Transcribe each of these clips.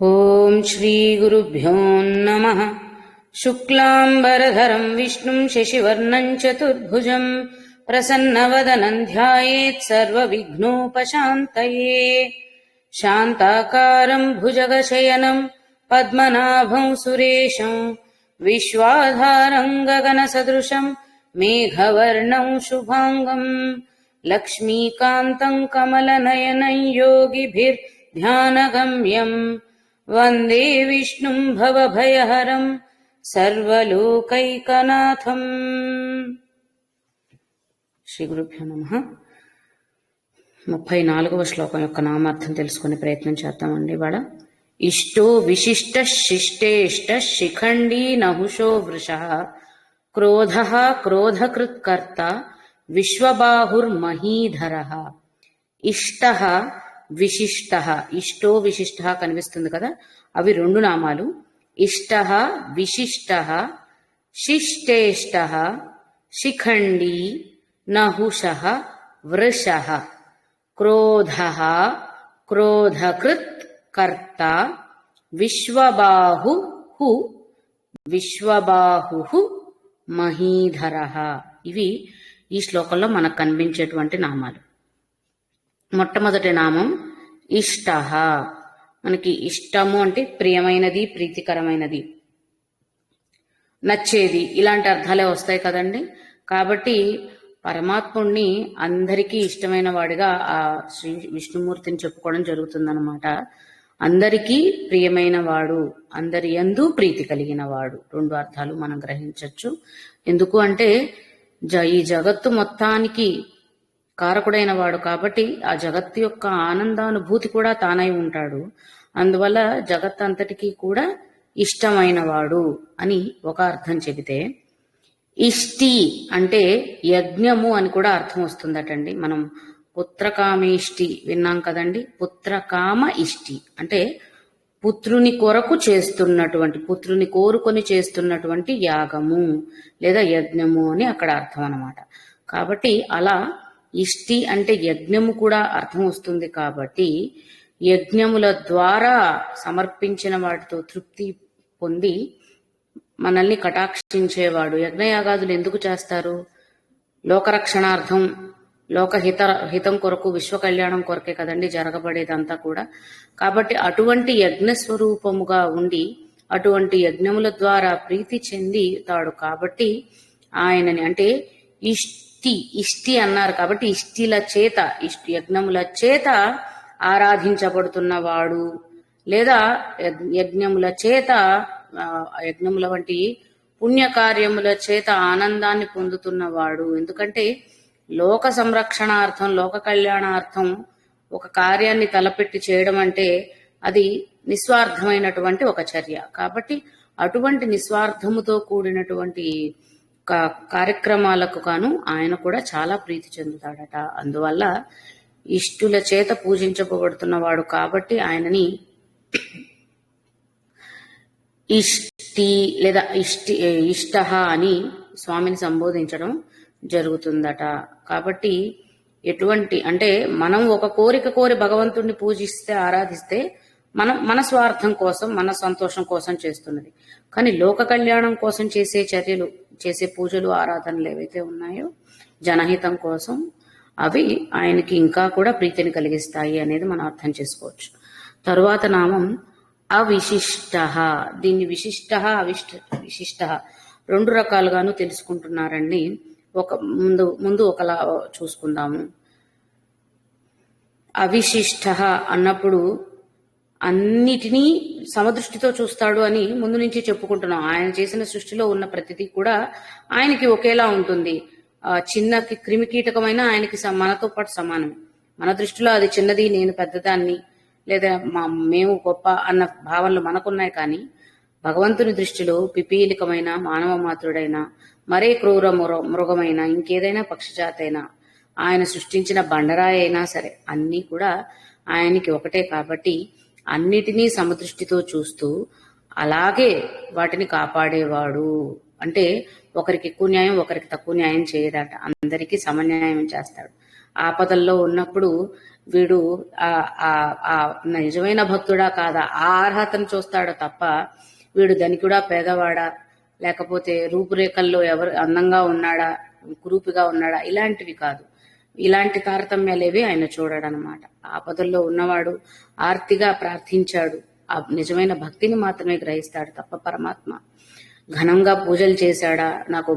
ఓం శ్రీ గురుభ్యో నమః. శుక్లాంబరధరం విష్ణుం శశివర్ణం చతుర్భుజం ప్రసన్నవదనం ధ్యాయేత్ సర్వవిఘ్నోపశాంతయే. శాంతాకారం భుజగశయనం పద్మనాభం సురేశం విశ్వాధారం గగనసదృశం మేఘవర్ణం శుభాంగం లక్ష్మీకాంతం కమలనయనం యోగిభిర్ధ్యానగమ్యం వందే విష్ణుం భవభయహరం సర్వలోకైకనాథం. శ్రీ గురుభ్యో నమః. 34వ శ్లోకం యొక్క నామార్థం తెలుసుకునే ప్రయత్నం చేద్దామండి ఇవాళ. ఇష్టో విశిష్ట శిష్టేష్ట శిఖండీ నహుషో వృషః క్రోధః క్రోధకృత్కర్త విశ్వబాహుర్మహీధరః. ఇష్టః విశిష్టః, ఇష్టో విశిష్టః కనిపిస్తుంది కదా, అవి రెండు నామాలు. ఇష్టః విశిష్టః శిష్టేష్టః శిఖండీ నహుషః వృషః క్రోధః క్రోధకృత్ కర్త విశ్వబాహుః మహీధరః. ఇవి ఈ శ్లోకంలో మనకు కనిపించేటువంటి నామాలు. మొట్టమొదటి నామం ఇష్టః. మనకి ఇష్టము అంటే ప్రియమైనది, ప్రీతికరమైనది, నచ్చేది, ఇలాంటి అర్థాలే వస్తాయి కదండి. కాబట్టి పరమాత్ముడిని అందరికీ ఇష్టమైన వాడిగా ఆ శ్రీ విష్ణుమూర్తిని చెప్పుకోవడం జరుగుతుందన్నమాట. అందరికీ ప్రియమైన వాడు, అందరి యందు ప్రీతి కలిగిన వాడు, రెండు అర్థాలు మనం గ్రహించవచ్చు. ఎందుకు అంటే ఈ జగత్తు మొత్తానికి కారకుడైన వాడు కాబట్టి ఆ జగత్తు యొక్క ఆనందానుభూతి కూడా తానై ఉంటాడు. అందువల్ల జగత్ అంతటికీ కూడా ఇష్టమైన వాడు అని ఒక అర్థం చెబితే, ఇష్టి అంటే యజ్ఞము అని కూడా అర్థం వస్తుందటండి. మనం పుత్రకామేష్టి విన్నాం కదండి. పుత్రకామ ఇష్టి అంటే పుత్రుని కొరకు చేస్తున్నటువంటి, పుత్రుని కోరుకొని చేస్తున్నటువంటి యాగము లేదా యజ్ఞము అని అక్కడ అర్థం అన్నమాట. కాబట్టి అలా ఇష్టి అంటే యజ్ఞము కూడా అర్థం వస్తుంది. కాబట్టి యజ్ఞముల ద్వారా సమర్పించిన వాటితో తృప్తి పొంది మనల్ని కటాక్షించేవాడు. యజ్ఞయాగాదులు ఎందుకు చేస్తారు? లోకరక్షణార్థం, హితం కొరకు, విశ్వ కళ్యాణం కొరకే కదండి జరగబడేదంతా కూడా. కాబట్టి అటువంటి యజ్ఞ స్వరూపముగా ఉండి అటువంటి యజ్ఞముల ద్వారా ప్రీతి చెందితాడు. కాబట్టి ఆయనని అంటే ఇష్టి అన్నారు కాబట్టి ఇష్టిల చేత, యజ్ఞముల చేత ఆరాధించబడుతున్నవాడు లేదా యజ్ఞముల చేత, యజ్ఞముల వంటి పుణ్యకార్యముల చేత ఆనందాన్ని పొందుతున్నవాడు. ఎందుకంటే లోక సంరక్షణార్థం, లోక కళ్యాణార్థం ఒక కార్యాన్ని తలపెట్టి చేయడం అంటే అది నిస్వార్థమైనటువంటి ఒక చర్య. కాబట్టి అటువంటి నిస్వార్థముతో కూడినటువంటి కార్యక్రమాలకు గాను ఆయన కూడా చాలా ప్రీతి చెందుతాడట. అందువల్ల ఇష్టుల చేత పూజించబడుతున్నవాడు కాబట్టి ఆయనని ఇష్టి లేదా ఇష్టః అని స్వామిని సంబోధించడం జరుగుతుందట. కాబట్టి ఎటువంటి అంటే మనం ఒక కోరిక కోరి భగవంతుడిని పూజిస్తే, ఆరాధిస్తే మనం మన స్వార్థం కోసం, మన సంతోషం కోసం చేస్తున్నది. కానీ లోక కళ్యాణం కోసం చేసే చర్యలు, చేసే పూజలు, ఆరాధనలు ఏవైతే ఉన్నాయో జనహితం కోసం, అవి ఆయనకి ఇంకా కూడా ప్రీతిని కలిగిస్తాయి అనేది మనం అర్థం చేసుకోవచ్చు. తరువాత నామం అవిశిష్ట. దీన్ని విశిష్ట రెండు రకాలుగాను తెలుసుకుంటున్నారండి. ముందు ఒకలా చూసుకుందాము. అవిశిష్ట అన్నప్పుడు అన్నిటినీ సమదృష్టితో చూస్తాడు అని ముందు నుంచి చెప్పుకుంటున్నాం. ఆయన చేసిన సృష్టిలో ఉన్న ప్రతిదీ కూడా ఆయనకి ఒకేలా ఉంటుంది. చిన్న క్రిమికీటకమైన ఆయనకి మనతో పాటు సమానమే. మన దృష్టిలో అది చిన్నది, నేను పెద్దదాన్ని, లేదా మేము గొప్ప అన్న భావనలు మనకున్నాయి. కానీ భగవంతుని దృష్టిలో పిపీలికమైన మానవ మాతృడైన, మరే క్రూర మృగమైన, ఇంకేదైనా పక్షిజాతైనా, ఆయన సృష్టించిన బండరాయి అయినా సరే అన్నీ కూడా ఆయనకి ఒకటే. కాబట్టి అన్నిటినీ సమదృష్టితో చూస్తూ అలాగే వాటిని కాపాడేవాడు. అంటే ఒకరికి ఎక్కువ న్యాయం, ఒకరికి తక్కువ న్యాయం చేయడట. అందరికీ సమన్యాయం చేస్తాడు. ఆపదల్లో ఉన్నప్పుడు వీడు ఆ ఆ ఆ నిజమైన భక్తుడా కాదా ఆ అర్హతను చూస్తాడు తప్ప వీడు ధనికుడా పేదవాడా, లేకపోతే రూపురేఖల్లో ఎవరు అందంగా ఉన్నాడా, కురూపిగా ఉన్నాడా, ఇలాంటివి కాదు. ఇలాంటి తారతమ్యాలేవి ఆయన చూడడనమాట. ఆపదల్లో ఉన్నవాడు ఆర్తిగా ప్రార్థించాడు, ఆ నిజమైన భక్తిని మాత్రమే గ్రహిస్తాడు తప్ప పరమాత్మ ఘనంగా పూజలు చేశాడా, నాకు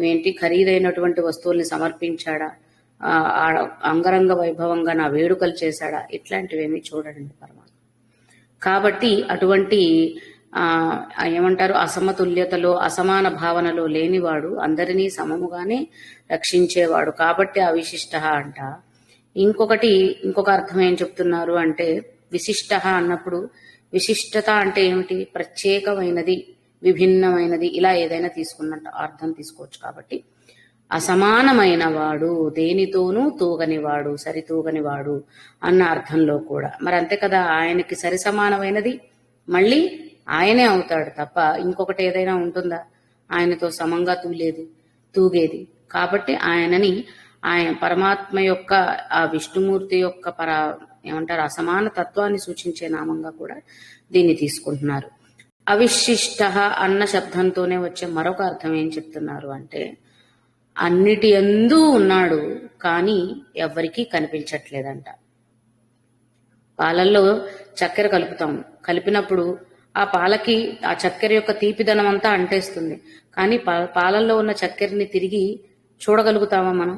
ఏంటి ఖరీదైనటువంటి వస్తువుల్ని సమర్పించాడా, ఆ అంగరంగ వైభవంగా నా వేడుకలు చేశాడా, ఇట్లాంటివేమీ చూడండి పరమాత్మ. కాబట్టి అటువంటి ఏమంటారు, అసమతుల్యతలో అసమాన భావనలో లేనివాడు, అందరినీ సమముగానే రక్షించేవాడు. కాబట్టి అవిశిష్ట అంట. ఇంకొక అర్థం ఏం చెప్తున్నారు అంటే, విశిష్ట అన్నప్పుడు విశిష్టత అంటే ఏమిటి, ప్రత్యేకమైనది, విభిన్నమైనది, ఇలా ఏదైనా తీసుకున్నట్టు అర్థం తీసుకోవచ్చు. కాబట్టి అసమానమైన వాడు, దేనితోనూ తూగనివాడు, సరితూగనివాడు అన్న అర్థంలో కూడా. మరి అంతే కదా, ఆయనకి సరి సమానమైనది మళ్ళీ ఆయనే అవుతాడు తప్ప ఇంకొకటి ఏదైనా ఉంటుందా ఆయనతో సమంగా తూగేది. కాబట్టి ఆయన పరమాత్మ యొక్క ఆ విష్ణుమూర్తి యొక్క ఏమంటారు అసమాన తత్వాన్ని సూచించే నామంగా కూడా దీన్ని తీసుకుంటున్నారు. అవిశిష్ట అన్న శబ్దంతోనే వచ్చే మరొక అర్థం ఏం చెప్తున్నారు అంటే, అన్నిటి యందు ఉన్నాడు కానీ ఎవ్వరికీ కనిపించట్లేదంట. పాలల్లో చక్కెర కలుపుతాం, కలిపినప్పుడు ఆ పాలకి ఆ చక్కెర యొక్క తీపిదనం అంతా అంటేస్తుంది. కానీ పాలల్లో ఉన్న చక్కెరని తిరిగి చూడగలుగుతామా మనం?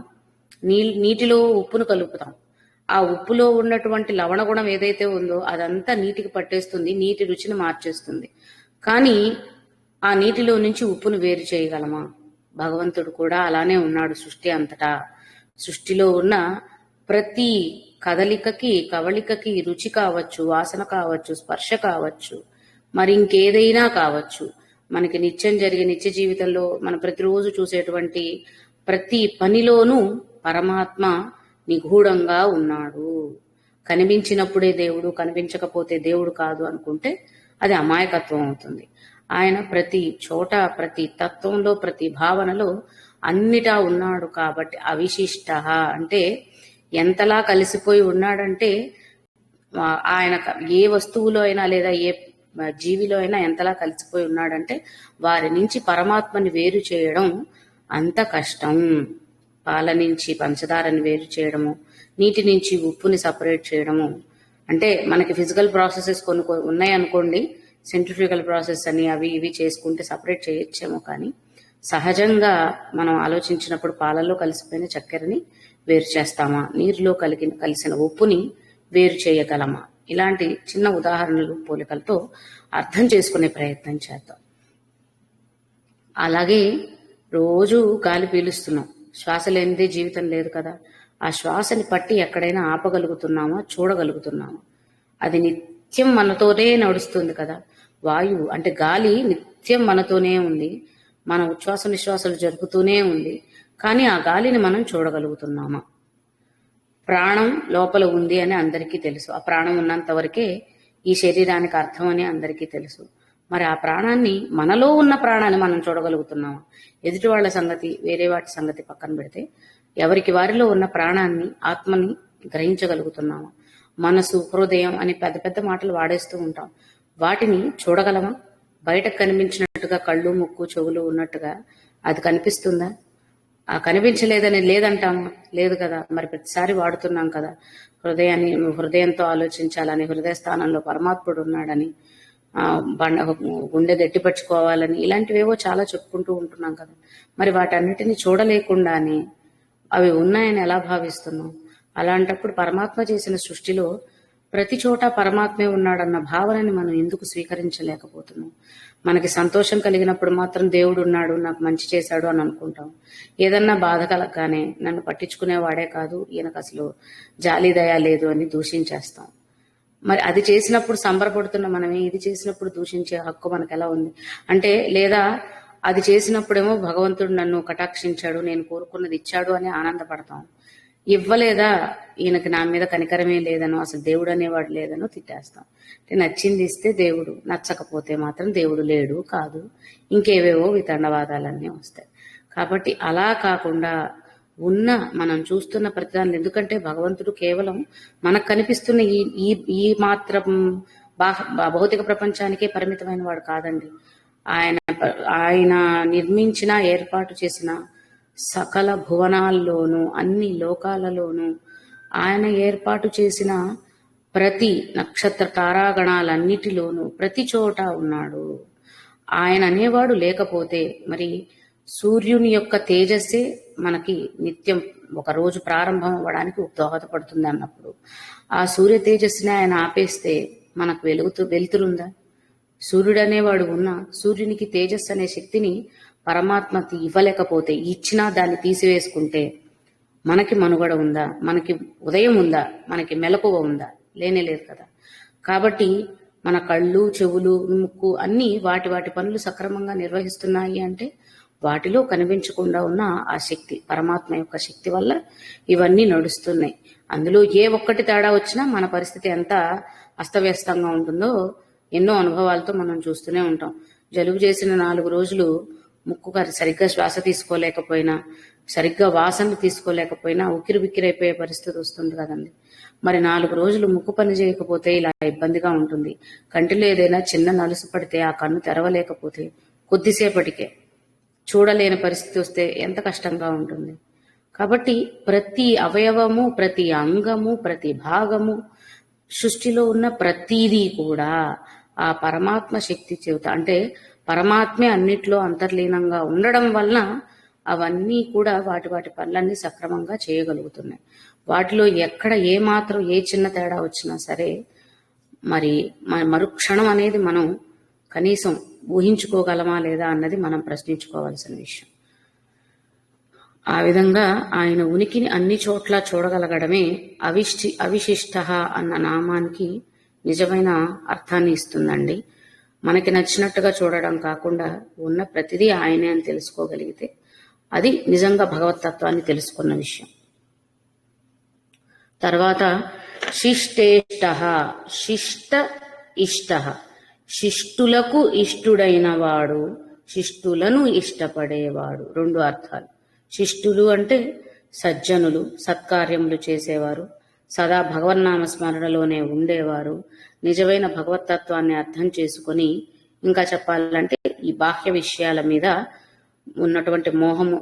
నీటిలో ఉప్పును కలుపుతాం, ఆ ఉప్పులో ఉన్నటువంటి లవణ గుణం ఏదైతే ఉందో అదంతా నీటికి పట్టేస్తుంది, నీటి రుచిని మార్చేస్తుంది. కానీ ఆ నీటిలో నుంచి ఉప్పును వేరు చేయగలమా? భగవంతుడు కూడా అలానే ఉన్నాడు సృష్టి అంతటా. సృష్టిలో ఉన్న ప్రతి కదలికకి, కవళికకి రుచి కావచ్చు, వాసన కావచ్చు, స్పర్శ కావచ్చు, మరి ఇంకేదైనా కావచ్చు, మనకి నిత్యం జరిగే నిత్య జీవితంలో మనం ప్రతిరోజు చూసేటువంటి ప్రతి పనిలోనూ పరమాత్మ నిగూఢంగా ఉన్నాడు. కనిపించినప్పుడే దేవుడు, కనిపించకపోతే దేవుడు కాదు అనుకుంటే అది అమాయకత్వం అవుతుంది. ఆయన ప్రతి చోట, ప్రతి తత్వంలో, ప్రతి భావనలో అన్నిటా ఉన్నాడు. కాబట్టి అవిశిష్ట అంటే ఎంతలా కలిసిపోయి ఉన్నాడంటే, ఆయన ఏ వస్తువులో అయినా లేదా ఏ జీవిలో అయినా ఎంతలా కలిసిపోయి ఉన్నాడంటే వారి నుంచి పరమాత్మని వేరు చేయడం అంత కష్టం. పాల నుంచి పంచదారని వేరు చేయడము, నీటి నుంచి ఉప్పుని సపరేట్ చేయడము అంటే, మనకి ఫిజికల్ ప్రాసెసెస్ కొన్ని ఉన్నాయనుకోండి, సెంట్రిఫ్యూగల్ ప్రాసెస్ అని అవి ఇవి చేసుకుంటే సపరేట్ చేయొచ్చేమో, కానీ సహజంగా మనం ఆలోచించినప్పుడు పాలల్లో కలిసిపోయిన చక్కెరని వేరు చేస్తామా, నీరులో కలిసిన ఉప్పుని వేరు చేయగలమా? ఇలాంటి చిన్న ఉదాహరణలు, పోలికలతో అర్థం చేసుకునే ప్రయత్నం చేద్దాం. అలాగే రోజు గాలి పీలుస్తున్నాం, శ్వాస లేనిదే జీవితం లేదు కదా. ఆ శ్వాసని పట్టి ఎక్కడైనా ఆపగలుగుతున్నామా, చూడగలుగుతున్నామా? అది నిత్యం మనతోనే నడుస్తుంది కదా. వాయువు అంటే గాలి నిత్యం మనతోనే ఉంది, మన ఉచ్ఛ్వాస నిశ్వాసాలు జరుపుతూనే ఉంది, కానీ ఆ గాలిని మనం చూడగలుగుతున్నామా? ప్రాణం లోపల ఉంది అని అందరికీ తెలుసు, ఆ ప్రాణం ఉన్నంత వరకే ఈ శరీరానికి అర్థం అని అందరికీ తెలుసు. మరి ఆ ప్రాణాన్ని, మనలో ఉన్న ప్రాణాన్ని మనం చూడగలుగుతున్నామా? ఎదుటి వాళ్ళ సంగతి, వేరే వాటి సంగతి పక్కన పెడితే ఎవరికి వారిలో ఉన్న ప్రాణాన్ని, ఆత్మని గ్రహించగలుగుతున్నామా? మనసు, హృదయం అని పెద్ద పెద్ద మాటలు వాడేస్తూ ఉంటాం, వాటిని చూడగలమా? బయటకు కనిపించినట్టుగా కళ్ళు, ముక్కు, చెవులు ఉన్నట్టుగా అది కనిపిస్తుందా? ఆ కనిపించలేదని లేదంటామా? లేదు కదా. మరి ప్రతిసారి వాడుతున్నాం కదా. హృదయంతో ఆలోచించాలని, హృదయ స్థానంలో పరమాత్ముడు ఉన్నాడని, గుండె గట్టిపరుచుకోవాలని, ఇలాంటివేవో చాలా చెప్పుకుంటూ ఉంటున్నాం కదా. మరి వాటన్నిటిని చూడలేకుండానే అవి ఉన్నాయని ఎలా భావిస్తున్నాం? అలాంటప్పుడు పరమాత్మ చేసిన సృష్టిలో ప్రతి చోట పరమాత్మే ఉన్నాడన్న భావనని మనం ఎందుకు స్వీకరించలేకపోతున్నాం? మనకి సంతోషం కలిగినప్పుడు మాత్రం దేవుడు ఉన్నాడు, నాకు మంచి చేశాడు అని అనుకుంటాం. ఏదన్నా బాధ కలగగానే నన్ను పట్టించుకునేవాడే కాదు, ఈయనకు అసలు జాలి దయ లేదు అని దూషించేస్తాం. మరి అది చేసినప్పుడు సంబరపడుతున్న మనమే, ఇది చేసినప్పుడు దూషించే హక్కు మనకు ఎలా ఉంది? అంటే లేదా అది చేసినప్పుడేమో భగవంతుడు నన్ను కటాక్షించాడు, నేను కోరుకున్నది ఇచ్చాడు అని ఆనందపడతాం. ఇవ్వలేదా, ఈయనకి నా మీద కనికరమే లేదనో, అసలు దేవుడు అనేవాడు లేదనో తిట్టేస్తాం. అంటే నచ్చింది ఇస్తే దేవుడు, నచ్చకపోతే మాత్రం దేవుడు లేడు, కాదు, ఇంకేవేవో వితండవాదాలన్నీ వస్తాయి. కాబట్టి అలా కాకుండా ఉన్న మనం చూస్తున్న ప్రతిదాన్ని, ఎందుకంటే భగవంతుడు కేవలం మనకు కనిపిస్తున్న ఈ ఈ ఈ మాత్రం భౌతిక ప్రపంచానికే పరిమితమైన వాడు కాదండి. ఆయన ఆయన నిర్మించిన ఏర్పాటు చేసిన సకల భువనాల్లోనూ అన్ని లోకాలలోనూ ఆయన ఏర్పాటు చేసిన ప్రతి నక్షత్ర తారాగణాలన్నిటిలోనూ ప్రతి చోట ఉన్నాడు. ఆయన అనేవాడు లేకపోతే మరి సూర్యుని యొక్క తేజస్సే మనకి నిత్యం ఒక రోజు ప్రారంభం అవ్వడానికి దోహదపడుతుంది అన్నప్పుడు ఆ సూర్య తేజస్సుని ఆయన ఆపేస్తే మనకు వెలుతురుందా? సూర్యుడు అనేవాడు ఉన్నా సూర్యునికి తేజస్సు అనే శక్తిని పరమాత్మ ఇవ్వలేకపోతే, ఇచ్చినా దాన్ని తీసివేసుకుంటే మనకి మనుగడ ఉందా? మనకి ఉదయం ఉందా? మనకి మెలకువ ఉందా? లేనే లేదు కదా. కాబట్టి మన కళ్ళు, చెవులు, ముక్కు అన్నీ వాటి వాటి పనులు సక్రమంగా నిర్వహిస్తున్నాయి అంటే వాటిలో కనిపించకుండా ఉన్న ఆ శక్తి, పరమాత్మ యొక్క శక్తి వల్ల ఇవన్నీ నడుస్తున్నాయి. అందులో ఏ ఒక్కటి తేడా వచ్చినా మన పరిస్థితి ఎంత అస్తవ్యస్తంగా ఉంటుందో ఎన్నో అనుభవాలతో మనం చూస్తూనే ఉంటాం. జలుబు చేసిన 4 రోజులు ముక్కు సరిగ్గా శ్వాస తీసుకోలేకపోయినా, సరిగ్గా వాసనలు తీసుకోలేకపోయినా ఉక్కిరి బిక్కిరైపోయే పరిస్థితి వస్తుంది కదండి. మరి 4 రోజులు ముక్కు పని చేయకపోతే ఇలా ఇబ్బందిగా ఉంటుంది. కంటిలో ఏదైనా చిన్న నలుసు పడితే ఆ కన్ను తెరవలేకపోతే కొద్దిసేపటికే చూడలేని పరిస్థితి వస్తే ఎంత కష్టంగా ఉంటుంది. కాబట్టి ప్రతి అవయవము, ప్రతి అంగము, ప్రతి భాగము, సృష్టిలో ఉన్న ప్రతిదీ కూడా ఆ పరమాత్మ శక్తి చేత, అంటే పరమాత్మే అన్నిట్లో అంతర్లీనంగా ఉండడం వలన అవన్నీ కూడా వాటి వాటి పనులన్నీ సక్రమంగా చేయగలుగుతున్నాయి. వాటిలో ఎక్కడ ఏ మాత్రం ఏ చిన్న తేడా వచ్చినా సరే మరి మరుక్షణం అనేది మనం కనీసం ఊహించుకోగలమా లేదా అన్నది మనం ప్రశ్నించుకోవాల్సిన విషయం. ఆ విధంగా ఆయన ఉనికిని అన్ని చోట్ల చూడగలగడమే అవిశిష్ట అన్న నామానికి నిజమైన అర్థాన్ని ఇస్తుందండి. మనకి నచ్చినట్టుగా చూడడం కాకుండా ఉన్న ప్రతిదీ ఆయనే అని తెలుసుకోగలిగితే అది నిజంగా భగవతత్వాన్ని తెలుసుకున్న విషయం. తర్వాత శిష్టేష్ట, శిష్ట ఇష్ట, శిష్టులకు ఇష్టుడైన వాడు, శిష్టులను ఇష్టపడేవాడు. 2 అర్థాలు. శిష్టులు అంటే సజ్జనులు, సత్కార్యములు చేసేవారు, సదా భగవన్నామ స్మరణలోనే ఉండేవారు, నిజమైన భగవతత్వాన్ని అర్థం చేసుకొని, ఇంకా చెప్పాలంటే ఈ బాహ్య విషయాల మీద ఉన్నటువంటి మోహము,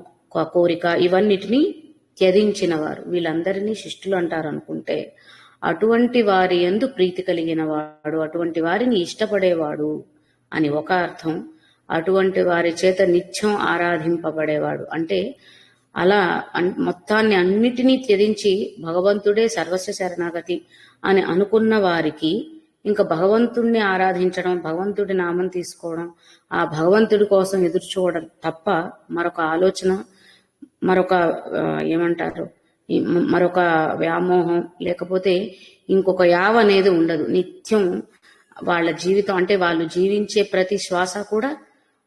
కోరిక ఇవన్నిటినీ త్యజించిన వారు, వీళ్ళందరినీ శిష్టులు అంటారు అనుకుంటే, అటువంటి వారి యందు ప్రీతి కలిగిన వాడు, అటువంటి వారిని ఇష్టపడేవాడు అని ఒక అర్థం. అటువంటి వారి చేత నిత్యం ఆరాధింపబడేవాడు అంటే అలా మొత్తాన్ని అన్నిటినీ త్యజించి భగవంతుడే సర్వస్వ శరణాగతి అని అనుకున్న వారికి ఇంకా భగవంతుడిని ఆరాధించడం, భగవంతుడి నామం తీసుకోవడం, ఆ భగవంతుడి కోసం ఎదురు చూడడం తప్ప మరొక ఆలోచన, మరొక ఏమంటారు, మరొక వ్యామోహం లేకపోతే ఇంకొక యావ అనేది ఉండదు. నిత్యం వాళ్ళ జీవితం అంటే వాళ్ళు జీవించే ప్రతి శ్వాస కూడా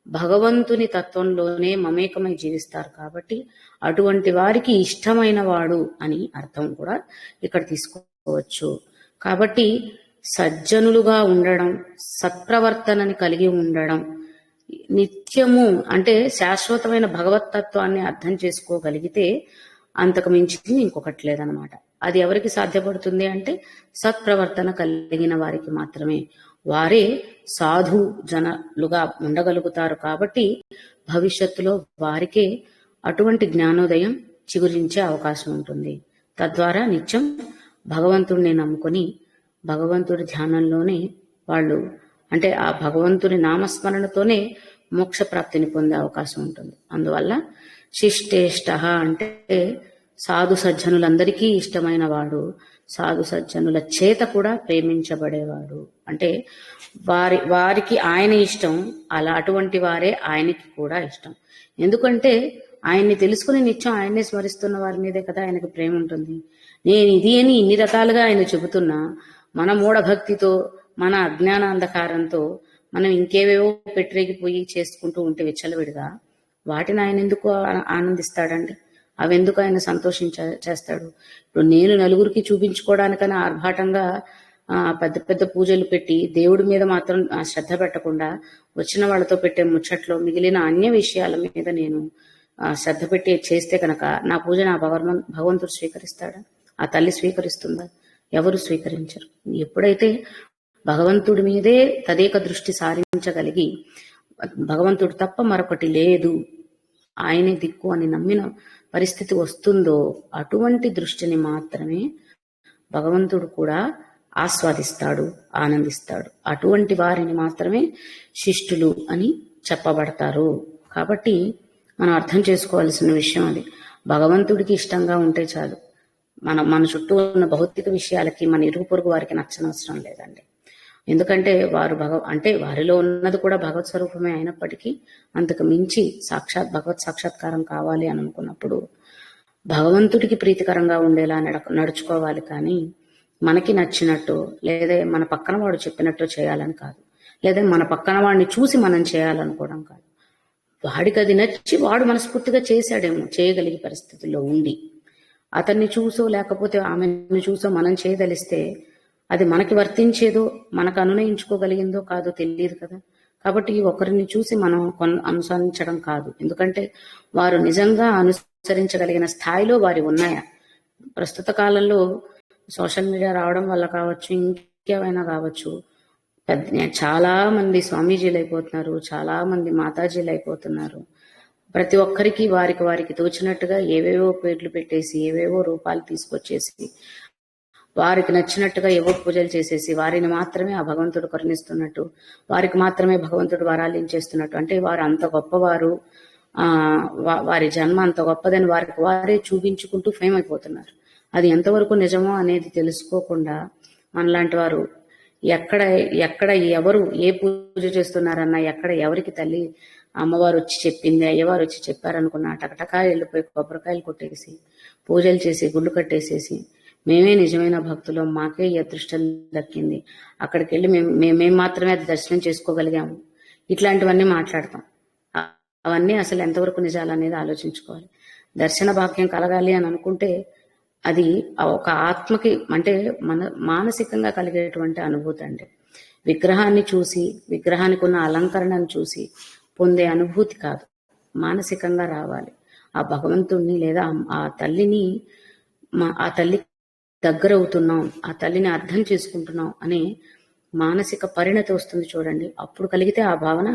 భగవంతుని తత్వంలోనే మమేకమై జీవిస్తారు. కాబట్టి అటువంటి వారికి ఇష్టమైన వాడు అని అర్థం కూడా ఇక్కడ తీసుకోవచ్చు. కాబట్టి సజ్జనులుగా ఉండడం, సత్ప్రవర్తనని కలిగి ఉండడం, నిత్యము అంటే శాశ్వతమైన భగవతత్వాన్ని అర్థం చేసుకోగలిగితే అంతకు మించింది ఇంకొకటి లేదనమాట. అది ఎవరికి సాధ్యపడుతుంది అంటే సత్ప్రవర్తన కలిగిన వారికి మాత్రమే. వారే సాధు జనులుగా ఉండగలుగుతారు. కాబట్టి భవిష్యత్తులో వారికే అటువంటి జ్ఞానోదయం చిగురించే అవకాశం ఉంటుంది. తద్వారా నిత్యం భగవంతుడిని నమ్ముకొని భగవంతుడి ధ్యానంలోనే వాళ్ళు అంటే ఆ భగవంతుని నామస్మరణతోనే మోక్ష ప్రాప్తిని పొందే అవకాశం ఉంటుంది. అందువల్ల శిష్టేష్ట అంటే సాధు సజ్జనులందరికీ ఇష్టమైన వాడు, సాధు సజ్జనుల చేత కూడా ప్రేమించబడేవాడు. అంటే వారికి ఆయన ఇష్టం, అలా అటువంటి వారే ఆయనకి కూడా ఇష్టం. ఎందుకంటే ఆయన్ని తెలుసుకుని నిత్యం ఆయన్నే స్మరిస్తున్న వారి మీదే కదా ఆయనకి ప్రేమ ఉంటుంది. నేను ఇది అని ఇన్ని రకాలుగా ఆయన చెబుతున్నా మన మూఢభక్తితో, మన అజ్ఞానాంధకారంతో మనం ఇంకేవేవో పెట్టిరేగిపోయి చేసుకుంటూ ఉంటే విచ్చలవిడిగా వాటిని ఆయన ఎందుకు ఆనందిస్తాడండి? అవెందుకు ఆయన చేస్తాడు? ఇప్పుడు నేను నలుగురికి చూపించుకోవడానికైనా ఆర్భాటంగా పెద్ద పెద్ద పూజలు పెట్టి దేవుడి మీద మాత్రం శ్రద్ధ పెట్టకుండా వచ్చిన వాళ్ళతో పెట్టే ముచ్చట్లో మిగిలిన అన్య విషయాల మీద నేను శ్రద్ధ పెట్టి చేస్తే కనుక నా పూజ నా భగవంతుడు స్వీకరిస్తాడా? ఆ తల్లి స్వీకరిస్తుందా? ఎవరు స్వీకరించరు. ఎప్పుడైతే భగవంతుడి మీదే తదేక దృష్టి సారించగలిగి భగవంతుడు తప్ప మరొకటి లేదు, ఆయనే దిక్కు అని నమ్మిన పరిస్థితి వస్తుందో అటువంటి దృష్టిని మాత్రమే భగవంతుడు కూడా ఆస్వాదిస్తాడు, ఆనందిస్తాడు. అటువంటి వారిని మాత్రమే శిష్టులు అని చెప్పబడతారు. కాబట్టి మనం అర్థం చేసుకోవాల్సిన విషయం అది. భగవంతుడికి ఇష్టంగా ఉంటే చాలు. మన చుట్టూ ఉన్న భౌతిక విషయాలకి మన ఇరుగు పొరుగు వారికి నచ్చనవసరం లేదండి. ఎందుకంటే వారు వారిలో ఉన్నది కూడా భగవత్ స్వరూపమే అయినప్పటికీ అంతకు మించి భగవత్ సాక్షాత్కారం కావాలి అని అనుకున్నప్పుడు భగవంతుడికి ప్రీతికరంగా ఉండేలా నడుచుకోవాలి. కానీ మనకి నచ్చినట్టు లేదా మన పక్కన వాడు చెప్పినట్టు చేయాలని కాదు, లేదా మన పక్కన వాడిని చూసి మనం చేయాలనుకోవడం కాదు. వాడికి అది నచ్చి వాడు మనస్ఫూర్తిగా చేశాడేమో, చేయగలిగే పరిస్థితుల్లో ఉండి అతన్ని చూసో లేకపోతే ఆమెను చూసో మనం చేయదలిస్తే అది మనకి వర్తించేదో మనకు అనునయించుకోగలిగిందో కాదో తెలియదు కదా. కాబట్టి ఒకరిని చూసి మనం అనుసరించడం కాదు. ఎందుకంటే వారు నిజంగా అనుసరించగలిగిన స్థాయిలో వారి ఉన్నాయా? ప్రస్తుత కాలంలో సోషల్ మీడియా రావడం వల్ల కావచ్చు, ఇంకేమైనా కావచ్చు, చాలా మంది స్వామీజీలు అయిపోతున్నారు, చాలా మంది మాతాజీలు అయిపోతున్నారు. ప్రతి ఒక్కరికి వారికి తోచినట్టుగా ఏవేవో పేర్లు పెట్టేసి ఏవేవో రూపాలు తీసుకొచ్చేసి వారికి నచ్చినట్టుగా ఏవో పూజలు చేసేసి వారిని మాత్రమే ఆ భగవంతుడు కరుణిస్తున్నట్టు, వారికి మాత్రమే భగవంతుడు వరాలించేస్తున్నట్టు, అంటే వారు అంత గొప్పవారు, వారి జన్మ అంత గొప్పదని వారికి వారే చూపించుకుంటూ ఫేమ్ అయిపోతున్నారు. అది ఎంతవరకు నిజమో అనేది తెలుసుకోకుండా మనలాంటి వారు ఎక్కడ ఎవరు ఏ పూజ చేస్తున్నారన్నా, ఎక్కడ ఎవరికి తల్లి అమ్మవారు వచ్చి చెప్పింది, అయ్యవారు వచ్చి చెప్పారనుకున్నా టకటకా వెళ్ళిపోయి కొబ్బరికాయలు కొట్టేసి పూజలు చేసి గుళ్ళు కట్టేసేసి మేమే నిజమైన భక్తులు, మాకే ఈ అదృష్టం దక్కింది, అక్కడికి వెళ్ళి మేము మాత్రమే అది దర్శనం చేసుకోగలిగాము, ఇట్లాంటివన్నీ మాట్లాడతాం. అవన్నీ అసలు ఎంతవరకు నిజాలు అనేది ఆలోచించుకోవాలి. దర్శన భాగ్యం కలగాలి అని అనుకుంటే అది ఒక ఆత్మకి, అంటే మానసికంగా కలిగేటువంటి అనుభూతి అండి. విగ్రహాన్ని చూసి విగ్రహానికి ఉన్న అలంకరణను చూసి పొందే అనుభూతి కాదు, మానసికంగా రావాలి. ఆ భగవంతుణ్ణి లేదా ఆ తల్లిని, ఆ తల్లి దగ్గర అవుతున్నాం, ఆ తల్లిని అర్థం చేసుకుంటున్నాం అనే మానసిక పరిణతి వస్తుంది చూడండి. అప్పుడు కలిగితే ఆ భావన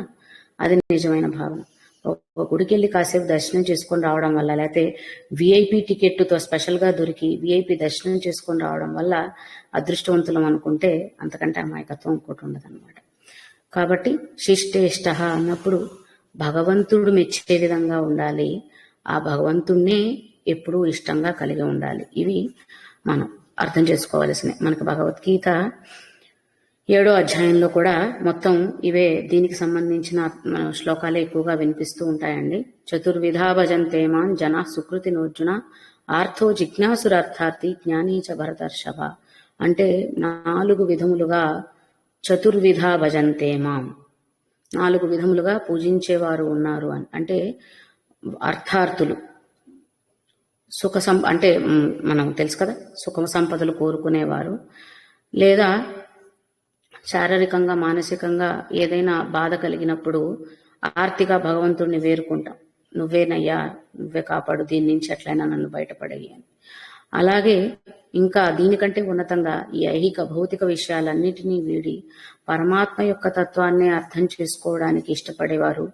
అది నిజమైన భావన. ఒక గుడికి వెళ్ళి కాసేపు దర్శనం చేసుకొని రావడం వల్ల, లేకపోతే విఐపి టికెట్తో స్పెషల్గా దొరికి విఐపి దర్శనం చేసుకొని రావడం వల్ల అదృష్టవంతులం అనుకుంటే అంతకంటే అమాయకత్వం ఇంకోటి ఉండదన్నమాట. కాబట్టి శిష్టేష్ట అన్నప్పుడు భగవంతుడు మెచ్చే విధంగా ఉండాలి, ఆ భగవంతుణ్ణే ఎప్పుడూ ఇష్టంగా కలిగి ఉండాలి. ఇవి మనం అర్థం చేసుకోవాల్సినవి. మనకు భగవద్గీత 7వ అధ్యాయంలో కూడా మొత్తం ఇవే, దీనికి సంబంధించిన శ్లోకాలే ఎక్కువగా వినిపిస్తూ ఉంటాయండి. చతుర్విధా భజంతే మాం జనా సుకృతి నోర్జున ఆర్థో జిజ్ఞాసురార్థార్థి జ్ఞానీచ భరతర్షభ. అంటే 4 విధములుగా చతుర్విధా భజంతే మాం, 4 విధములుగా పూజించేవారు ఉన్నారు అని. అంటే అర్థార్థులు అంటే మనం తెలుసు కదా, సుఖ సంపదలు కోరుకునేవారు, లేదా శారీరకంగా మానసికంగా ఏదైనా బాధ కలిగినప్పుడు ఆర్తిగా భగవంతుడిని వేరుకుంటాం, నువ్వేనయ్యా, నువ్వే కాపాడు, దీని నుంచి ఎట్లయినా నన్ను బయటపడేయి అని. అలాగే ఇంకా దీనికంటే ఉన్నతంగా ఈ ఐహిక భౌతిక విషయాలన్నిటినీ వీడి పరమాత్మ యొక్క తత్వాన్ని అర్థం చేసుకోవడానికి ఇష్టపడేవారు,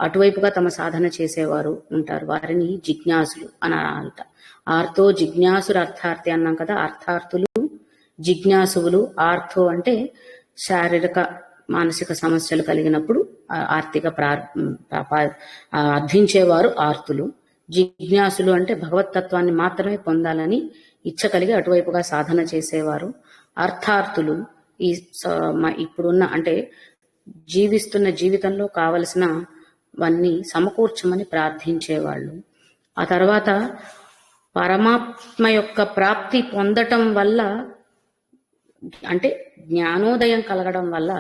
అటువైపుగా తమ సాధన చేసేవారు ఉంటారు. వారిని జిజ్ఞాసులు అనాలంట. ఆర్థో జిజ్ఞాసులు అర్థార్థి అన్నాం కదా, అర్థార్థులు జిజ్ఞాసువులు. ఆర్థో అంటే శారీరక మానసిక సమస్యలు కలిగినప్పుడు ఆర్థిక అర్థించేవారు ఆర్తులు. జిజ్ఞాసులు అంటే భగవతత్వాన్ని మాత్రమే పొందాలని ఇచ్చ కలిగి అటువైపుగా సాధన చేసేవారు. అర్థార్థులు ఇప్పుడున్న, అంటే జీవిస్తున్న జీవితంలో కావలసినవన్నీ సమకూర్చమని ప్రార్థించేవాళ్ళు. ఆ తర్వాత పరమాత్మ యొక్క ప్రాప్తి పొందటం వల్ల, అంటే జ్ఞానోదయం కలగడం వల్ల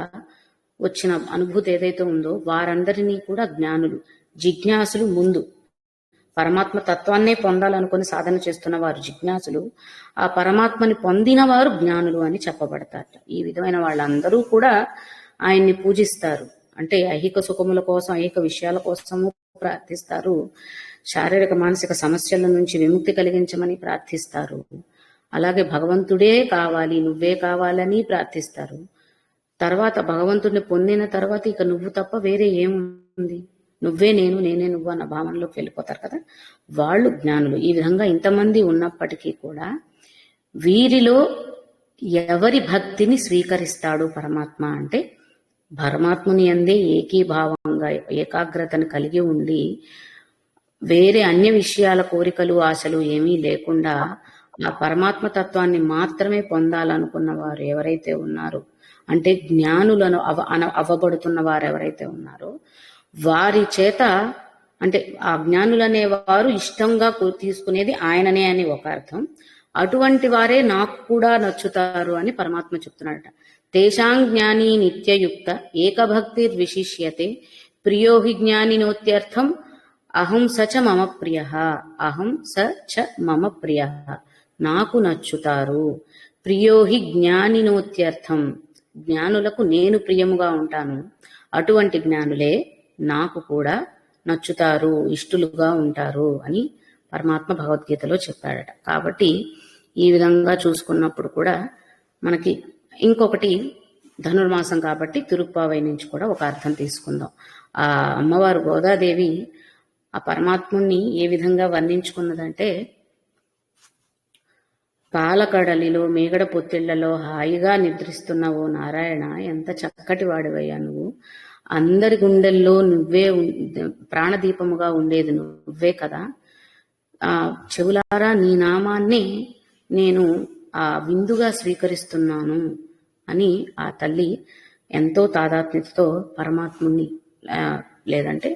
వచ్చిన అనుభూతి ఏదైతే ఉందో వారందరినీ కూడా జ్ఞానులు, జిజ్ఞాసులు. ముందు పరమాత్మ తత్వాన్నే పొందాలనుకుని సాధన చేస్తున్న వారు జిజ్ఞాసులు, ఆ పరమాత్మని పొందిన వారు జ్ఞానులు అని చెప్పబడతారట. ఈ విధమైన వాళ్ళందరూ కూడా ఆయన్ని పూజిస్తారు. అంటే ఐహిక సుఖముల కోసం, ఐహిక విషయాల కోసము ప్రార్థిస్తారు. శారీరక మానసిక సమస్యల నుంచి విముక్తి కలిగించమని ప్రార్థిస్తారు. అలాగే భగవంతుడే కావాలి, నువ్వే కావాలని ప్రార్థిస్తారు. తర్వాత భగవంతుడిని పొందిన తర్వాత ఇక నువ్వు తప్ప వేరే ఏముంది, నువ్వే నేను, నేనే నువ్వు అన్న భావనలోకి వెళ్ళిపోతారు కదా వాళ్ళు జ్ఞానులు. ఈ విధంగా ఇంతమంది ఉన్నప్పటికీ కూడా వీరిలో ఎవరి భక్తిని స్వీకరిస్తాడు పరమాత్మ అంటే, పరమాత్ముని అందే ఏకీభావంగా ఏకాగ్రతను కలిగి ఉండి వేరే అన్య విషయాల కోరికలు ఆశలు ఏమీ లేకుండా ఆ పరమాత్మ తత్వాన్ని మాత్రమే పొందాలనుకున్న వారు ఎవరైతే ఉన్నారో, అంటే జ్ఞానులను అవ్వబడుతున్న వారు ఎవరైతే ఉన్నారో వారి చేత, అంటే ఆ జ్ఞానులనే వారు ఇష్టంగా తీసుకునేది ఆయననే అని ఒక అర్థం. అటువంటి వారే నాకు కూడా నచ్చుతారు అని పరమాత్మ చెప్తున్నాడట. తేషాం జ్ఞాని నిత్యయుక్త ఏకభక్తిర్ విశిష్యతే ప్రియో హి జ్ఞానినోత్యర్థం అహం సచ మమ ప్రియ, అహం సచ మమ ప్రియ, నాకు నచ్చుతారు. ప్రియో హి జ్ఞానినోత్యర్థం, జ్ఞానులకు నేను ప్రియముగా ఉంటాను, అటువంటి జ్ఞానులే నాకు కూడా నచ్చుతారు, ఇష్టలుగా ఉంటారు అని పరమాత్మ భగవద్గీతలో చెప్పాడట. కాబట్టి ఈ విధంగా చూసుకున్నప్పుడు కూడా మనకి ఇంకొకటి ధనుర్మాసం కాబట్టి తిరుప్పావై నుంచి కూడా ఒక అర్థం తీసుకుందాం. ఆ అమ్మవారు గోదాదేవి ఆ పరమాత్ముణ్ణి ఏ విధంగా వర్ణించుకున్నదంటే, పాలకడలిలో మేగడ పొత్తిళ్లలో హాయిగా నిద్రిస్తున్న ఓ నారాయణ, ఎంత చక్కటి వాడివయ్యా నువ్వు, అందరి గుండెల్లో నువ్వే ప్రాణదీపముగా ఉండేది నువ్వే కదా, ఆ చెవులారా నీ నామాన్ని నేను ఆ విందుగా స్వీకరిస్తున్నాను అని ఆ తల్లి ఎంతో తాదాత్మ్యతతో పరమాత్ముని లేదంటే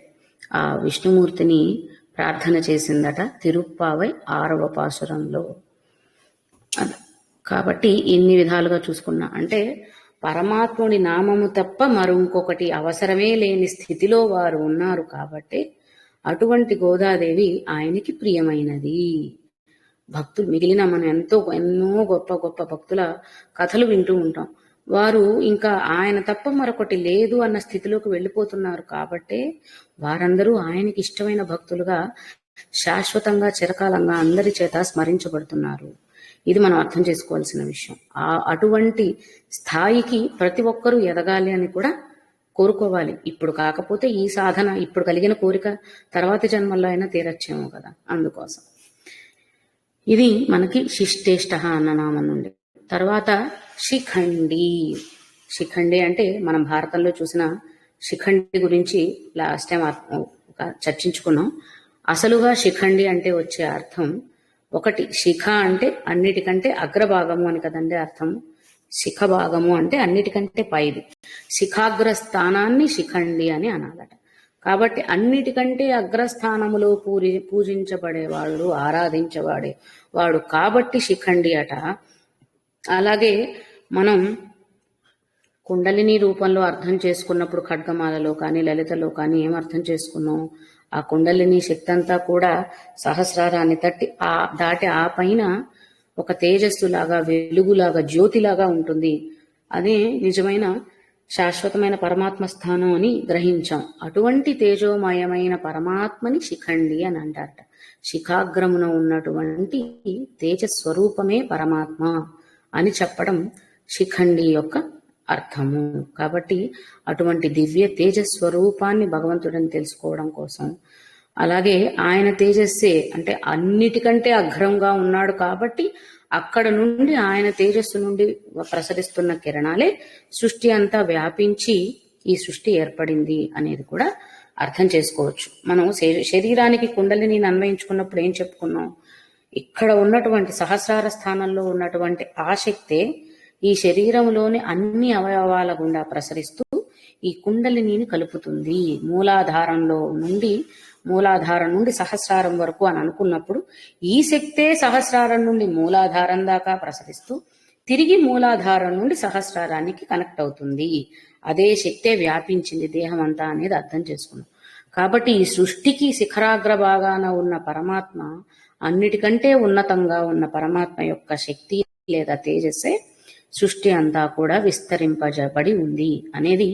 ఆ విష్ణుమూర్తిని ప్రార్థన చేసిందట తిరుప్పావై 6వ పాసురంలో. కాబట్టి ఇన్ని విధాలుగా చూసుకున్నా అంటే పరమాత్ముని నామము తప్ప మరొకటి అవసరమే లేని స్థితిలో వారు ఉన్నారు. కాబట్టి అటువంటి గోదాదేవి ఆయనకి ప్రియమైనది. భక్తులు మిగిలిన మనం ఎన్నో గొప్ప గొప్ప భక్తుల కథలు వింటూ ఉంటాం. వారు ఇంకా ఆయన తప్ప మరొకటి లేదు అన్న స్థితిలోకి వెళ్ళిపోతున్నారు. కాబట్టే వారందరూ ఆయనకి ఇష్టమైన భక్తులుగా శాశ్వతంగా చిరకాలంగా అందరి చేత స్మరించబడుతున్నారు. ఇది మనం అర్థం చేసుకోవాల్సిన విషయం. అటువంటి స్థాయికి ప్రతి ఒక్కరూ ఎదగాలి అని కూడా కోరుకోవాలి. ఇప్పుడు కాకపోతే ఈ సాధన, ఇప్పుడు కలిగిన కోరిక తర్వాతి జన్మల్లో అయినా తీరచ్చేమో కదా, అందుకోసం. ఇది మనకి శిష్టేష్ట అన్న నామం నుండి. తర్వాత శిఖండి. శిఖండి అంటే మనం భారతంలో చూసిన శిఖండి గురించి లాస్ట్ టైం చర్చించుకున్నాం. అసలుగా శిఖండి అంటే వచ్చే అర్థం ఒకటి, శిఖ అంటే అన్నిటికంటే అగ్రభాగము అని కదండి అర్థం. శిఖ భాగము అంటే అన్నిటికంటే పైది. శిఖాగ్ర స్థానాన్ని శిఖండి అని అనాలట. కాబట్టి అన్నిటికంటే అగ్రస్థానములో పూజించబడేవాడు, ఆరాధించబడే వాడు కాబట్టి శిఖండి అట. అలాగే మనం కుండలిని రూపంలో అర్థం చేసుకున్నప్పుడు ఖడ్గమాలలో కానీ లలితలో కానీ ఏం అర్థం చేసుకున్నాం, ఆ కుండలిని శక్తి అంతా కూడా సహస్రారాన్ని దాటి ఆ పైన ఒక తేజస్సులాగా, వెలుగులాగా, జ్యోతిలాగా ఉంటుంది. అదే నిజమైన శాశ్వతమైన పరమాత్మ స్థానం అని గ్రహించాం. అటువంటి తేజోమయమైన పరమాత్మని శిఖండి అని అంటారట. శిఖాగ్రమున ఉన్నటువంటి తేజస్వరూపమే పరమాత్మ అని చెప్పడం శిఖండి యొక్క అర్థము. కాబట్టి అటువంటి దివ్య తేజస్వరూపాన్ని భగవంతుడిని తెలుసుకోవడం కోసం, అలాగే ఆయన తేజస్సే అంటే అన్నిటికంటే అగ్రంగా ఉన్నాడు కాబట్టి అక్కడ నుండి ఆయన తేజస్సు నుండి ప్రసరిస్తున్న కిరణాలే సృష్టి అంతా వ్యాపించి ఈ సృష్టి ఏర్పడింది అనేది కూడా అర్థం చేసుకోవచ్చు. మనం శరీరానికి కుండలిని అన్వయించుకున్నప్పుడు ఏం చెప్పుకున్నాం, ఇక్కడ ఉన్నటువంటి సహస్రార స్థానంలో ఉన్నటువంటి ఆ శక్తే ఈ శరీరంలోని అన్ని అవయవాల గుండా ప్రసరిస్తూ ఈ కుండలిని కలుపుతుంది. మూలాధారం నుండి సహస్రారం వరకు అని అనుకున్నప్పుడు ఈ శక్తే సహస్రారం నుండి మూలాధారం దాకా ప్రసరిస్తూ తిరిగి మూలాధారం నుండి సహస్రారానికి కనెక్ట్ అవుతుంది. అదే శక్తే వ్యాపించింది దేహం అంతా అనేది అర్థం చేసుకున్నాం. కాబట్టి ఈ సృష్టికి శిఖరాగ్ర భాగాన ఉన్న పరమాత్మ, అన్నిటికంటే ఉన్నతంగా ఉన్న పరమాత్మ యొక్క శక్తి లేదా తేజస్సే సృష్టి అంతా కూడా విస్తరింపజబడి ఉంది అనేది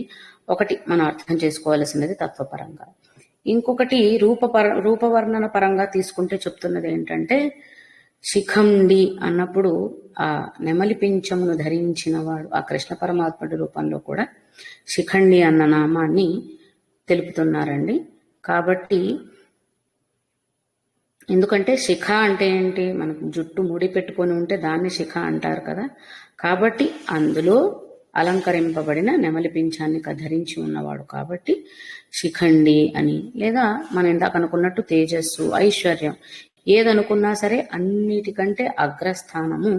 ఒకటి మనం అర్థం చేసుకోవాల్సినది తత్వపరంగా. ఇంకొకటి రూపవర్ణన పరంగా తీసుకుంటే చెప్తున్నది ఏంటంటే, శిఖండి అన్నప్పుడు ఆ నెమలి పింఛమును ధరించిన వాడు ఆ కృష్ణ పరమాత్ముడి రూపంలో కూడా శిఖండి అన్న నామాన్ని తెలుపుతున్నారండి. కాబట్టి ఎందుకంటే శిఖ అంటే ఏంటి, మనకు జుట్టు ముడి పెట్టుకొని ఉంటే దాన్ని శిఖ అంటారు కదా. కాబట్టి అందులో అలంకరింపబడిన నెమలి పింఛాన్ని ధరించి ఉన్నవాడు కాబట్టి శిఖండి అని, లేదా మనం ఇందాక అనుకున్నట్టు తేజస్సు, ఐశ్వర్యం, ఏదనుకున్నా సరే అన్నిటికంటే అగ్రస్థానము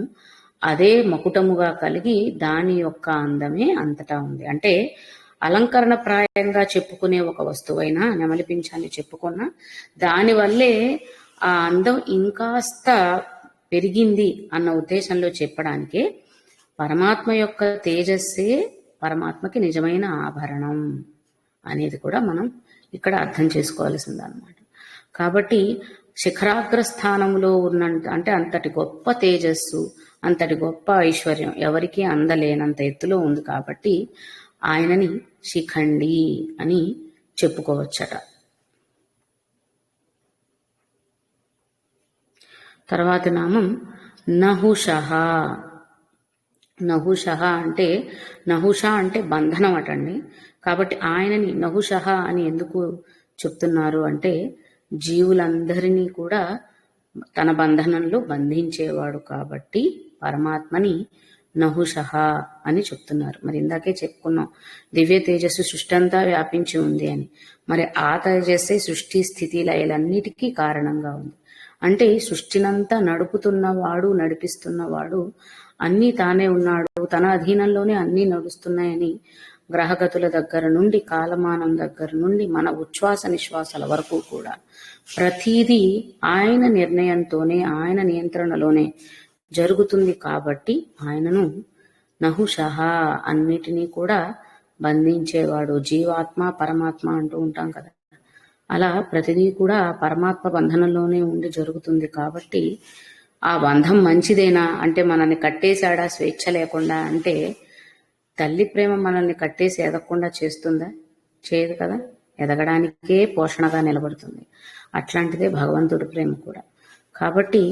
అదే మకుటముగా కలిగి దాని యొక్క అందమే అంతటా ఉంది. అంటే అలంకరణ ప్రాయంగా చెప్పుకునే ఒక వస్తువైనా నెమలి పింఛాన్ని చెప్పుకున్నా దానివల్లే ఆ అందం ఇంకాస్త పెరిగింది అన్న ఉద్దేశంలో చెప్పడానికే పరమాత్మ యొక్క తేజస్సే పరమాత్మకి నిజమైన ఆభరణం అనేది కూడా మనం ఇక్కడ అర్థం చేసుకోవాల్సిందన్నమాట. కాబట్టి శిఖరాగ్ర స్థానంలో ఉన్నంత, అంటే అంతటి గొప్ప తేజస్సు, అంతటి గొప్ప ఐశ్వర్యం ఎవరికీ అందలేనంత ఎత్తులో ఉంది కాబట్టి ఆయనని శిఖండి అని చెప్పుకోవచ్చట. తర్వాతి నామం నహుషః. నహుషః అంటే, నహుష అంటే బంధనం అటండి. కాబట్టి ఆయనని నహుషః అని ఎందుకు చెప్తున్నారు అంటే, జీవులందరినీ కూడా తన బంధనంలో బంధించేవాడు కాబట్టి పరమాత్మని నహుషః అని చెప్తున్నారు. మరి ఇందాకే చెప్పుకున్నాం దివ్య తేజస్సు సృష్టి అంతా వ్యాపించి ఉంది అని. మరి ఆ తేజస్సే సృష్టి స్థితి లయలన్నిటికీ కారణంగా ఉంది. అంటే సృష్టినంతా నడుపుతున్నవాడు, నడిపిస్తున్నవాడు, అన్నీ తానే ఉన్నాడు, తన అధీనంలోనే అన్నీ నడుస్తున్నాయని గ్రహగతుల దగ్గర నుండి, కాలమానం దగ్గర నుండి, మన ఉచ్ఛ్వాస నిశ్వాసాల వరకు కూడా ప్రతిదీ ఆయన నిర్ణయంతోనే, ఆయన నియంత్రణలోనే జరుగుతుంది. కాబట్టి ఆయనను నహుషః, అన్నిటినీ కూడా బంధించేవాడు. జీవాత్మ పరమాత్మ అంటూ ఉంటాం కదా, అలా ప్రతిదీ కూడా పరమాత్మ బంధనంలోనే ఉండి జరుగుతుంది. కాబట్టి ఆ బంధం మంచిదేనా అంటే, మనల్ని కట్టేశాడా స్వేచ్ఛ లేకుండా అంటే, తల్లి ప్రేమ మనల్ని కట్టేసి ఎదగకుండా చేస్తుందా? చేయదు కదా. ఎదగడానికే పోషణగా నిలబడుతుంది. అట్లాంటిదే భగవంతుడి ప్రేమ కూడా. కాబట్టి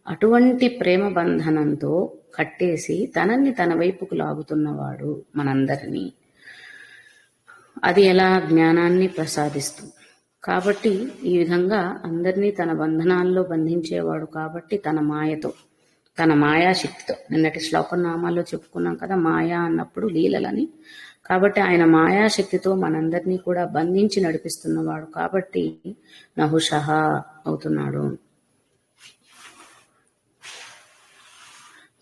అటువంటి ప్రేమ బంధనంతో కట్టేసి తనని తన వైపుకు లాగుతున్నవాడు మనందరినీ. అది ఎలా? జ్ఞానాన్ని ప్రసాదిస్తూ. కాబట్టి ఈ విధంగా అందరినీ తన బంధనాల్లో బంధించేవాడు కాబట్టి తన మాయతో, తన మాయాశక్తితో, నిన్నటి శ్లోకం నామాల్లో చెప్పుకున్నాం కదా మాయా అన్నప్పుడు లీలలని. కాబట్టి ఆయన మాయాశక్తితో మనందరినీ కూడా బంధించి నడిపిస్తున్నవాడు కాబట్టి నహుషః అవుతున్నాడు.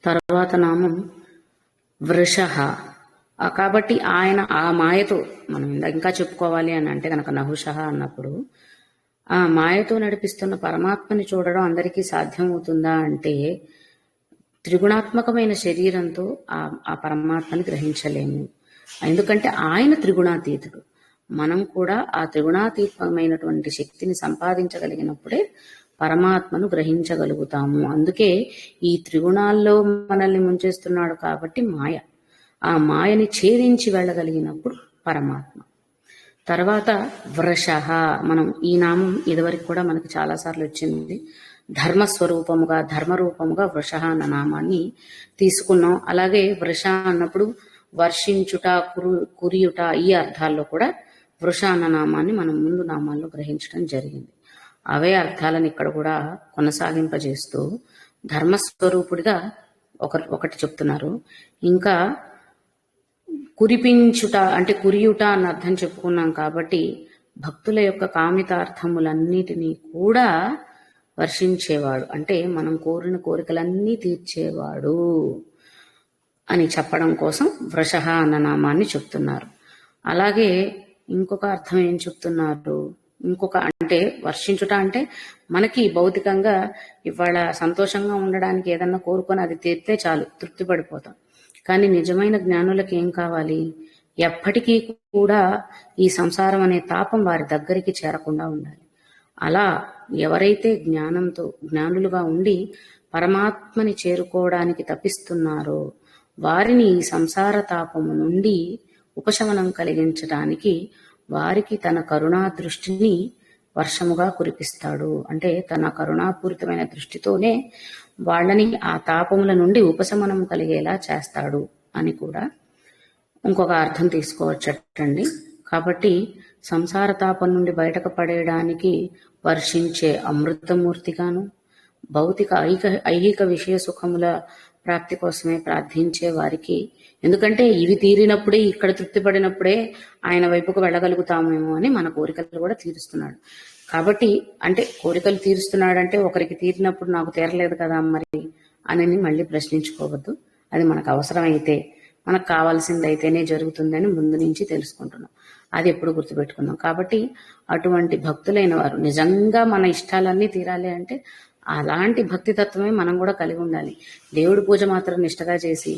తర్వాత నామం వృషః. కాబట్టి ఆయన ఆ మాయతో, మనం ఇంకా చెప్పుకోవాలి అని అంటే కనుక నహుషః అన్నప్పుడు ఆ మాయతో నడిపిస్తున్న పరమాత్మని చూడడం అందరికీ సాధ్యమవుతుందా అంటే, త్రిగుణాత్మకమైన శరీరంతో ఆ పరమాత్మని గ్రహించలేము. ఎందుకంటే ఆయన త్రిగుణాతీతుడు. మనం కూడా ఆ త్రిగుణాతీతమైనటువంటి శక్తిని సంపాదించగలిగినప్పుడే పరమాత్మను గ్రహించగలుగుతాము. అందుకే ఈ త్రిగుణాల్లో మనల్ని ముంచేస్తున్నాడు కాబట్టి మాయ. ఆ మాయని ఛేదించి వెళ్ళగలిగినప్పుడు పరమాత్మ. తర్వాత వృషః. మనం ఈ నామం ఇదివరకు కూడా మనకి చాలాసార్లు వచ్చింది. ధర్మస్వరూపముగా, ధర్మరూపముగా వృషః అన్న నామాన్ని తీసుకున్నాం. అలాగే వృష అన్నప్పుడు వర్షించుట, కురియుట, ఈ అర్థాల్లో కూడా వృష అన్న నామాన్ని మనం ముందు నామాల్లో గ్రహించడం జరిగింది. అవే అర్థాలను ఇక్కడ కూడా కొనసాగింపజేస్తూ ధర్మస్వరూపుడిగా ఒకటి చెప్తున్నారు. ఇంకా కురిపించుట అంటే కురియుట అన్న అర్థం చెప్పుకున్నాం కాబట్టి భక్తుల యొక్క కామితార్థములన్నిటినీ కూడా వర్షించేవాడు, అంటే మనం కోరిన కోరికలన్నీ తీర్చేవాడు అని చెప్పడం కోసం వృషః అన్న నామాన్ని చెప్తున్నారు. అలాగే ఇంకొక అర్థం ఏం చెప్తున్నారు, ఇంకొక అంటే వర్షించుట అంటే మనకి భౌతికంగా ఇవాళ సంతోషంగా ఉండడానికి ఏదన్నా కోరుకొని అది తీర్తే చాలు, తృప్తి పడిపోతాం. కానీ నిజమైన జ్ఞానులకు ఏం కావాలి? ఎప్పటికీ కూడా ఈ సంసారం అనే తాపం వారి దగ్గరికి చేరకుండా ఉండాలి. అలా ఎవరైతే జ్ఞానంతో జ్ఞానులుగా ఉండి పరమాత్మని చేరుకోవడానికి తపిస్తున్నారో వారిని ఈ సంసార తాపము నుండి ఉపశమనం కలిగించడానికి వారికి తన కరుణా దృష్టిని వర్షముగా కురిపిస్తాడు. అంటే తన కరుణాపూరితమైన దృష్టితోనే వాళ్ళని ఆ తాపముల నుండి ఉపశమనం కలిగేలా చేస్తాడు అని కూడా ఇంకొక అర్థం తీసుకోవచ్చటండి. కాబట్టి సంసార తాపం నుండి బయటకు పడేయడానికి వర్షించే అమృతమూర్తిగాను, భౌతిక ఐహిక విషయ సుఖముల ప్రాప్తి కోసమే ప్రార్థించే వారికి, ఎందుకంటే ఇవి తీరినప్పుడే, ఇక్కడ తృప్తి పడినప్పుడే ఆయన వైపుకు వెళ్ళగలుగుతామేమో అని మన కోరికలు కూడా తీరుస్తున్నాడు. కాబట్టి అంటే కోరికలు తీరుస్తున్నాడంటే ఒకరికి తీరినప్పుడు నాకు తీరలేదు కదా మరి అని మళ్ళీ ప్రశ్నించుకోవద్దు. అది మనకు అవసరమైతే, మనకు కావాల్సింది అయితేనే జరుగుతుందని ముందు నుంచి తెలుసుకుంటున్నాం. అది ఎప్పుడు గుర్తుపెట్టుకుందాం. కాబట్టి అటువంటి భక్తులైన వారు నిజంగా మన ఇష్టాలన్నీ తీరాలి అంటే అలాంటి భక్తి తత్వమే మనం కూడా కలిగి ఉండాలి. దేవుడి పూజ మాత్రం నిష్టగా చేసి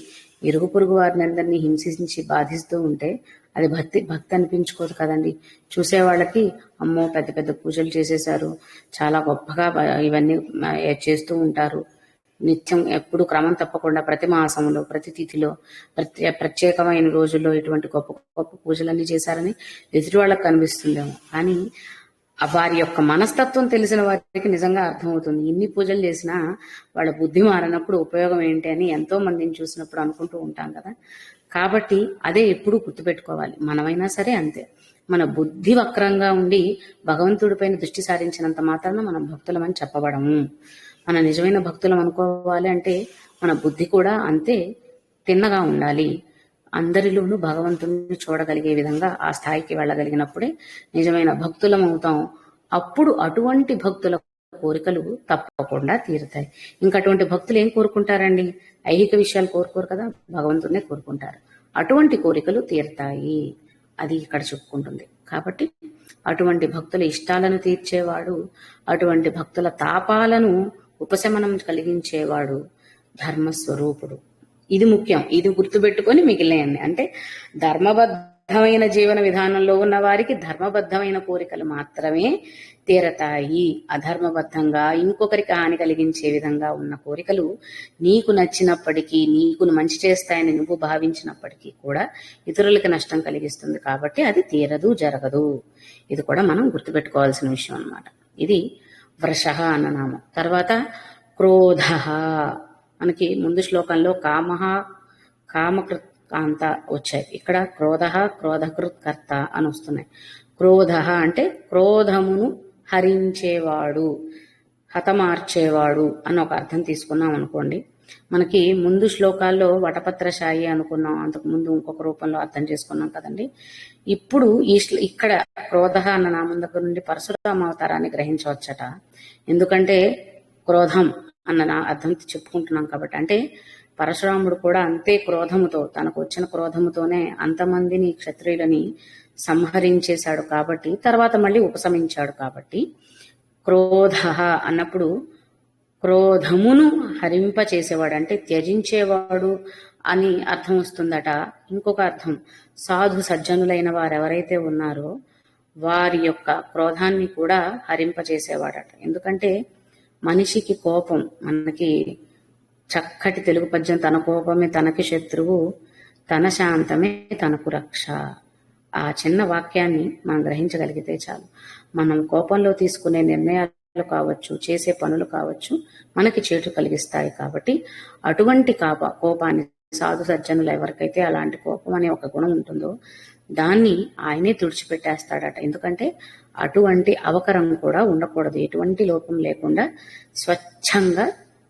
ఇరుగు పొరుగు వారిని అందరినీ హింసించి బాధిస్తూ ఉంటే అది భక్తి అనిపించుకోదు కదండి. చూసే వాళ్ళకి అమ్మో పెద్ద పెద్ద పూజలు చేసేశారు, చాలా గొప్పగా ఇవన్నీ చేస్తూ ఉంటారు, నిత్యం ఎప్పుడు క్రమం తప్పకుండా ప్రతి మాసంలో ప్రతి తిథిలో ప్రత్యేకమైన రోజుల్లో ఇటువంటి గొప్ప గొప్ప పూజలన్నీ చేశారని ఎదుటి వాళ్ళకి కనిపిస్తుందేమో. కానీ వారి యొక్క మనస్తత్వం తెలిసిన వారికి నిజంగా అర్థమవుతుంది. ఇన్ని పూజలు చేసినా వాళ్ళ బుద్ధి మారినప్పుడు ఉపయోగం ఏంటి అని ఎంతో మందిని చూసినప్పుడు అనుకుంటూ ఉంటాం కదా. కాబట్టి అదే ఎప్పుడూ గుర్తుపెట్టుకోవాలి. మనమైనా సరే అంతే. మన బుద్ధి వక్రంగా ఉండి భగవంతుడిపైన దృష్టి సారించినంత మాత్రాన మనం భక్తులమని చెప్పబడము. మన నిజమైన భక్తులం అనుకోవాలి అంటే మన బుద్ధి కూడా అంతే తిన్నగా ఉండాలి. అందరిలోనూ భగవంతుని చూడగలిగే విధంగా ఆ స్థాయికి వెళ్ళగలిగినప్పుడే నిజమైన భక్తులం అవుతాం. అప్పుడు అటువంటి భక్తుల కోరికలు తప్పకుండా తీరుతాయి. ఇంకా అటువంటి భక్తులు ఏం కోరుకుంటారండి? ఐహిక విషయాలు కోరుకోరు కదా, భగవంతునే కోరుకుంటారు. అటువంటి కోరికలు తీరుతాయి, అది ఇక్కడ చెప్పుకుంటుంది. కాబట్టి అటువంటి భక్తుల ఇష్టాలను తీర్చేవాడు, అటువంటి భక్తుల తాపాలను ఉపశమనం కలిగించేవాడు ధర్మస్వరూపుడు. ఇది ముఖ్యం. ఇది గుర్తుపెట్టుకొని మిగిలినవి అంటే ధర్మబద్ధమైన జీవన విధానంలో ఉన్న వారికి ధర్మబద్ధమైన కోరికలు మాత్రమే తీరతాయి. అధర్మబద్ధంగా ఇంకొకరికి హాని కలిగించే విధంగా ఉన్న కోరికలు నీకు నచ్చినప్పటికీ, నీకు మంచి చేస్తాయని నువ్వు భావించినప్పటికీ కూడా ఇతరులకి నష్టం కలిగిస్తుంది. కాబట్టి అది తీరదు, జరగదు. ఇది కూడా మనం గుర్తుపెట్టుకోవాల్సిన విషయం అన్నమాట. ఇది వృష అన్న నామం. తర్వాత క్రోధ, మనకి ముందు శ్లోకంలో కామకృత్ కాంత వచ్చాయి. ఇక్కడ క్రోధ, క్రోధకృత్ కర్త అని వస్తున్నాయి. క్రోధ అంటే క్రోధమును హరించేవాడు, హతమార్చేవాడు అని ఒక అర్థం తీసుకున్నాం అనుకోండి. మనకి ముందు శ్లోకాల్లో వటపత్రశాయి అనుకున్నాం, అంతకు ముందు ఇంకొక రూపంలో అర్థం చేసుకున్నాం కదండి. ఇప్పుడు ఇక్కడ క్రోధ అన్న నామం దగ్గర నుండి పరశురామ అవతారాన్ని గ్రహించవచ్చట. ఎందుకంటే క్రోధం అన్న అర్థం చెప్పుకుంటున్నాం కాబట్టి. అంటే పరశురాముడు కూడా అంతే క్రోధముతో, తనకు వచ్చిన క్రోధముతోనే అంతమందిని క్షత్రియులని సంహరించేశాడు కాబట్టి, తర్వాత మళ్ళీ ఉపశమించాడు కాబట్టి క్రోధ అన్నప్పుడు క్రోధమును హరింపచేసేవాడు అంటే త్యజించేవాడు అని అర్థం వస్తుందట. ఇంకొక అర్థం సాధు సజ్జనులైన వారు ఎవరైతే ఉన్నారో వారి యొక్క క్రోధాన్ని కూడా హరింపచేసేవాడట. ఎందుకంటే మనిషికి కోపం, మనకి చక్కటి తెలుగు పద్యం, తన కోపమే తనకి శత్రువు, తన శాంతమే తనకు రక్ష. ఆ చిన్న వాక్యాన్ని మనం గ్రహించగలిగితే చాలు. మనం కోపంలో తీసుకునే నిర్ణయాలు కావచ్చు, చేసే పనులు కావచ్చు, మనకి చేటు కలిగిస్తాయి. కాబట్టి అటువంటి కోపాన్ని సాధు సజ్జనులు ఎవరికైతే అలాంటి కోపం అనే ఒక గుణం ఉంటుందో దాన్ని ఆయనే తుడిచిపెట్టేస్తాడట. ఎందుకంటే అటువంటి అవకరం కూడా ఉండకూడదు. ఎటువంటి లోపం లేకుండా స్వచ్ఛంగా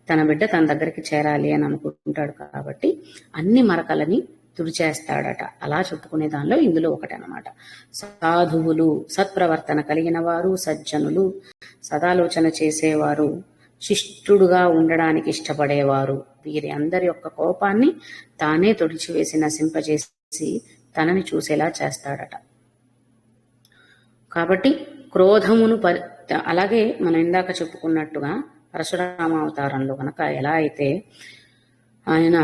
తన బిడ్డ తన దగ్గరికి చేరాలి అని అనుకుంటాడు. కాబట్టి అన్ని మరకలని తుడిచేస్తాడట. అలా చెప్పుకునే దానిలో ఇందులో ఒకటి అన్నమాట. సాధువులు, సత్ప్రవర్తన కలిగిన వారు, సజ్జనులు, సదాలోచన చేసేవారు, శిష్టుడుగా ఉండడానికి ఇష్టపడేవారు, వీరి అందరి యొక్క కోపాన్ని తానే తుడిచివేసి నశింపజేసి తనని చూసేలా చేస్తాడట. కాబట్టి క్రోధమును అలాగే మనం ఇందాక చెప్పుకున్నట్టుగా పరశురామ అవతారంలో కనుక ఎలా అయితే ఆయన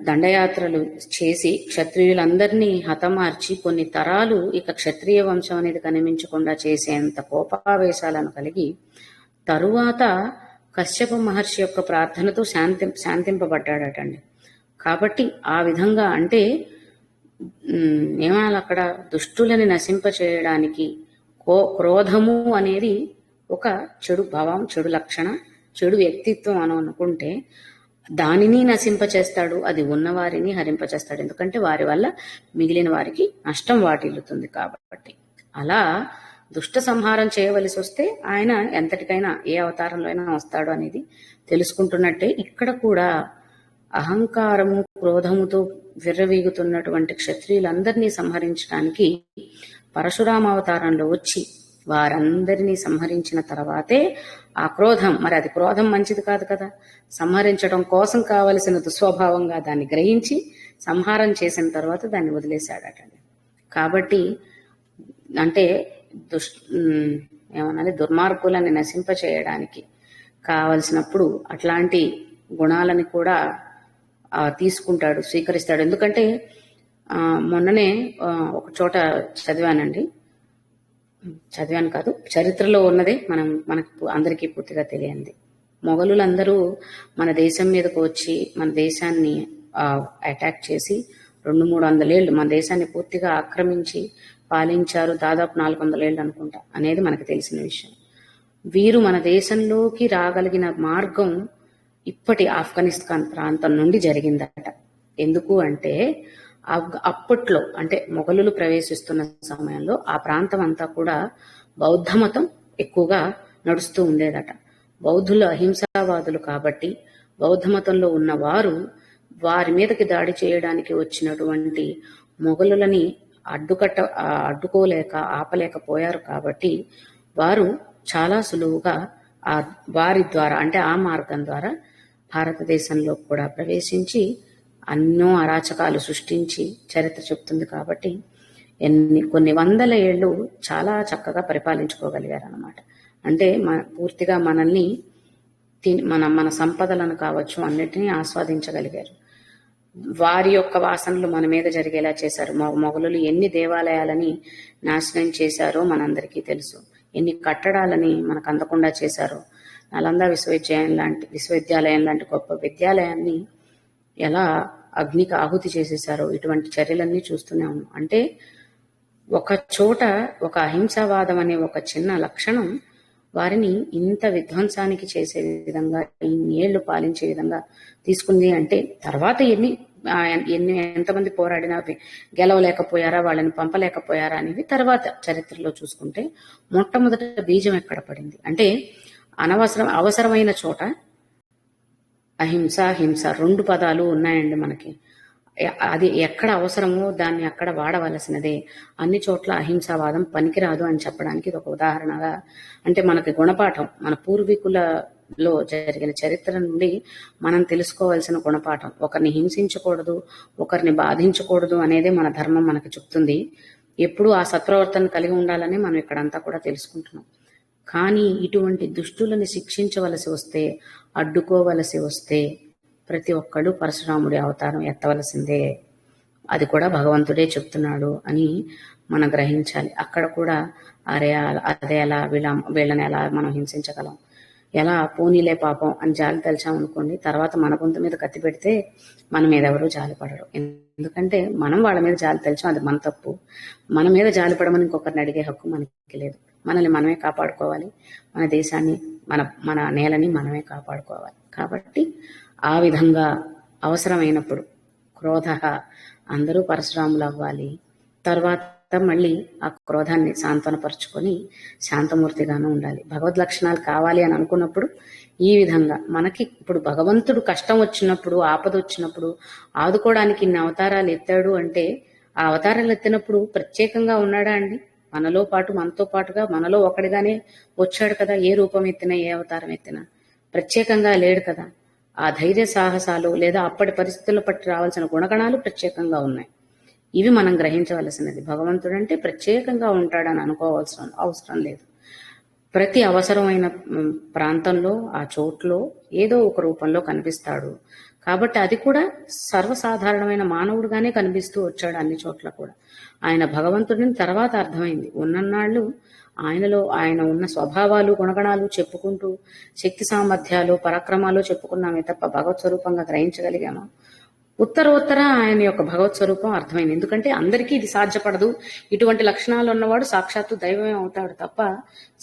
దండయాత్రలు చేసి క్షత్రియులందరినీ హతమార్చి కొన్ని తరాలు ఇక క్షత్రియ వంశం అనేది కనిపించకుండా చేసేంత కోపావేశాలను కలిగి తరువాత కశ్యప మహర్షి యొక్క ప్రార్థనతో శాంతింపబడ్డాడటండి. కాబట్టి ఆ విధంగా అంటే ఏమనాలి, అక్కడ దుష్టులని నశింపచేయడానికి, క్రోధము అనేది ఒక చెడు భావం, చెడు లక్షణ, చెడు వ్యక్తిత్వం అని అనుకుంటే దానిని నశింపచేస్తాడు, అది ఉన్నవారిని హరింపచేస్తాడు. ఎందుకంటే వారి వల్ల మిగిలిన వారికి నష్టం వాటిల్లుతుంది కాబట్టి. అలా దుష్ట సంహారం చేయవలసి వస్తే ఆయన ఎంతటికైనా ఏ అవతారంలో అయినా వస్తాడు అనేది తెలుసుకుంటున్నట్టే ఇక్కడ కూడా అహంకారము క్రోధముతో విర్రవీగుతున్నటువంటి క్షత్రియులందరినీ సంహరించడానికి పరశురామ అవతారంలో వచ్చి వారందరినీ సంహరించిన తర్వాతే ఆ క్రోధం, మరి అది క్రోధం మంచిది కాదు కదా, సంహరించడం కోసం కావలసిన దుస్వభావంగా దాన్ని గ్రహించి సంహారం చేసిన తర్వాత దాన్ని వదిలేశాడటండి. కాబట్టి అంటే ఏమనాలి, దుర్మార్గులని నశింపచేయడానికి కావలసినప్పుడు అట్లాంటి గుణాలని కూడా తీసుకుంటాడు, స్వీకరిస్తాడు. ఎందుకంటే మొన్ననే ఒక చోట చదివాను కాదు, చరిత్రలో ఉన్నదే మనకు అందరికీ పూర్తిగా తెలియంది. మొఘలులందరూ మన దేశం మీదకు వచ్చి మన దేశాన్ని అటాక్ చేసి 200-300 ఏళ్ళు మన దేశాన్ని పూర్తిగా ఆక్రమించి పాలించారు. దాదాపు 400 ఏళ్ళు అనుకుంటా అనేది మనకు తెలిసిన విషయం. వీరు మన దేశంలోకి రాగలిగిన మార్గం ఇప్పటి ఆఫ్ఘనిస్తాన్ ప్రాంతం నుండి జరిగిందట. ఎందుకు అంటే అప్పట్లో అంటే మొఘలులు ప్రవేశిస్తున్న సమయంలో ఆ ప్రాంతం అంతా కూడా బౌద్ధ మతం ఎక్కువగా నడుస్తూ ఉండేదట. బౌద్ధులు అహింసావాదులు కాబట్టి బౌద్ధ మతంలో ఉన్న వారి మీదకి దాడి చేయడానికి వచ్చినటువంటి మొఘలులని అడ్డుకోలేక ఆపలేకపోయారు. కాబట్టి వారు చాలా సులువుగా వారి ద్వారా అంటే ఆ మార్గం ద్వారా భారతదేశంలో కూడా ప్రవేశించి ఎన్నో అరాచకాలు సృష్టించి చరిత్ర చెప్తుంది. కాబట్టి కొన్ని వందల ఏళ్ళు చాలా చక్కగా పరిపాలించుకోగలిగారు అన్నమాట. అంటే పూర్తిగా మనల్ని మన సంపదలను కావచ్చు అన్నిటినీ ఆస్వాదించగలిగారు. వారి యొక్క వాసనలు మన మీద జరిగేలా చేశారు. మొఘలులు ఎన్ని దేవాలయాలని నాశనం చేశారో మనందరికీ తెలుసు. ఎన్ని కట్టడాలని మనకు అందకుండా చేశారో. నలంద విశ్వవిద్యాలయం లాంటి గొప్ప విద్యాలయాన్ని ఎలా అగ్నికి ఆహుతి చేసేశారో ఇటువంటి చర్యలన్నీ చూస్తూనే ఉన్నాం. అంటే ఒక చోట ఒక అహింసావాదం అనే ఒక చిన్న లక్షణం వారిని ఇంత విధ్వంసానికి చేసే విధంగా, ఇన్నేళ్లు పాలించే విధంగా తీసుకుంది. అంటే తర్వాత ఎంతమంది పోరాడినా గెలవలేకపోయారా, వాళ్ళని పంపలేకపోయారా అనేది తర్వాత చరిత్రలో చూసుకుంటే మొట్టమొదట బీజం ఎక్కడ పడింది అంటే అవసరమైన చోట అహింస, హింస 2 పదాలు ఉన్నాయండి మనకి. అది ఎక్కడ అవసరమో దాన్ని అక్కడ వాడవలసినదే. అన్ని చోట్ల అహింసావాదం పనికిరాదు అని చెప్పడానికి ఇది ఒక ఉదాహరణగా, అంటే మనకి గుణపాఠం, మన పూర్వీకులలో జరిగిన చరిత్ర నుండి మనం తెలుసుకోవాల్సిన గుణపాఠం. ఒకరిని హింసించకూడదు, ఒకరిని బాధించకూడదు అనేదే మన ధర్మం మనకి చెప్తుంది. ఎప్పుడూ ఆ సత్ప్రవర్తన కలిగి ఉండాలని మనం ఇక్కడంతా కూడా తెలుసుకుంటున్నాం. కానీ ఇటువంటి దుష్టులని శిక్షించవలసి వస్తే, అడ్డుకోవలసి వస్తే ప్రతి ఒక్కళ్ళు పరశురాముడి అవతారం ఎత్తవలసిందే. అది కూడా భగవంతుడే చెప్తున్నాడు అని మనం గ్రహించాలి. అక్కడ కూడా అదే ఎలా వీళ్ళని ఎలా మనం హింసించగలం, ఎలా పోనీలే పాపం అని జాలి తలిచామనుకోండి, తర్వాత మన గొంతు మీద కత్తి పెడితే మన మీద ఎవరు జాలి పడరు. ఎందుకంటే మనం వాళ్ళ మీద జాలి తలిచాం, అది మన తప్పు. మన మీద జాలి పడమని ఇంకొకరిని అడిగే హక్కు మనకి లేదు. మనల్ని మనమే కాపాడుకోవాలి, మన దేశాన్ని మన నేలని మనమే కాపాడుకోవాలి. కాబట్టి ఆ విధంగా అవసరమైనప్పుడు క్రోధ అందరూ పరశురాములు అవ్వాలి. తర్వాత మళ్ళీ ఆ క్రోధాన్ని సాంత్వనపరుచుకొని శాంతమూర్తిగానే ఉండాలి. భగవద్ లక్షణాలు కావాలి అని అనుకున్నప్పుడు ఈ విధంగా మనకి ఇప్పుడు భగవంతుడు కష్టం వచ్చినప్పుడు, ఆపద వచ్చినప్పుడు ఆదుకోవడానికి ఇన్ని అవతారాలు ఎత్తాడు అంటే ఆ అవతారాలు ఎత్తినప్పుడు ప్రత్యేకంగా ఉన్నాడా అండి? మనతో పాటుగా మనలో ఒకడిగానే వచ్చాడు కదా. ఏ రూపం ఎత్తినా, ఏ అవతారం ఎత్తినా ప్రత్యేకంగా లేడు కదా. ఆ ధైర్య సాహసాలు లేదా అప్పటి పరిస్థితుల్లో పట్టి రావాల్సిన గుణగణాలు ప్రత్యేకంగా ఉన్నాయి. ఇవి మనం గ్రహించవలసినది. భగవంతుడు అంటే ప్రత్యేకంగా ఉంటాడని అనుకోవాల్సిన అవసరం లేదు. ప్రతి అవసరమైన ప్రాంతంలో ఆ చోట్లో ఏదో ఒక రూపంలో కనిపిస్తాడు. కాబట్టి అది కూడా సర్వసాధారణమైన మానవుడుగానే కనిపిస్తూ వచ్చాడు అన్ని చోట్ల కూడా. ఆయన భగవంతుడిని తర్వాత అర్థమైంది. ఉన్నన్నాళ్ళు ఆయన ఉన్న స్వభావాలు, గుణగణాలు చెప్పుకుంటూ శక్తి సామర్థ్యాలు, పరాక్రమాలు చెప్పుకున్నామే తప్ప భగవత్ స్వరూపంగా గ్రహించగలిగామా? ఉత్తర ఆయన యొక్క భగవత్ స్వరూపం అర్థమైంది. ఎందుకంటే అందరికీ ఇది సాధ్యపడదు, ఇటువంటి లక్షణాలు ఉన్నవాడు సాక్షాత్తు దైవమే అవుతాడు తప్ప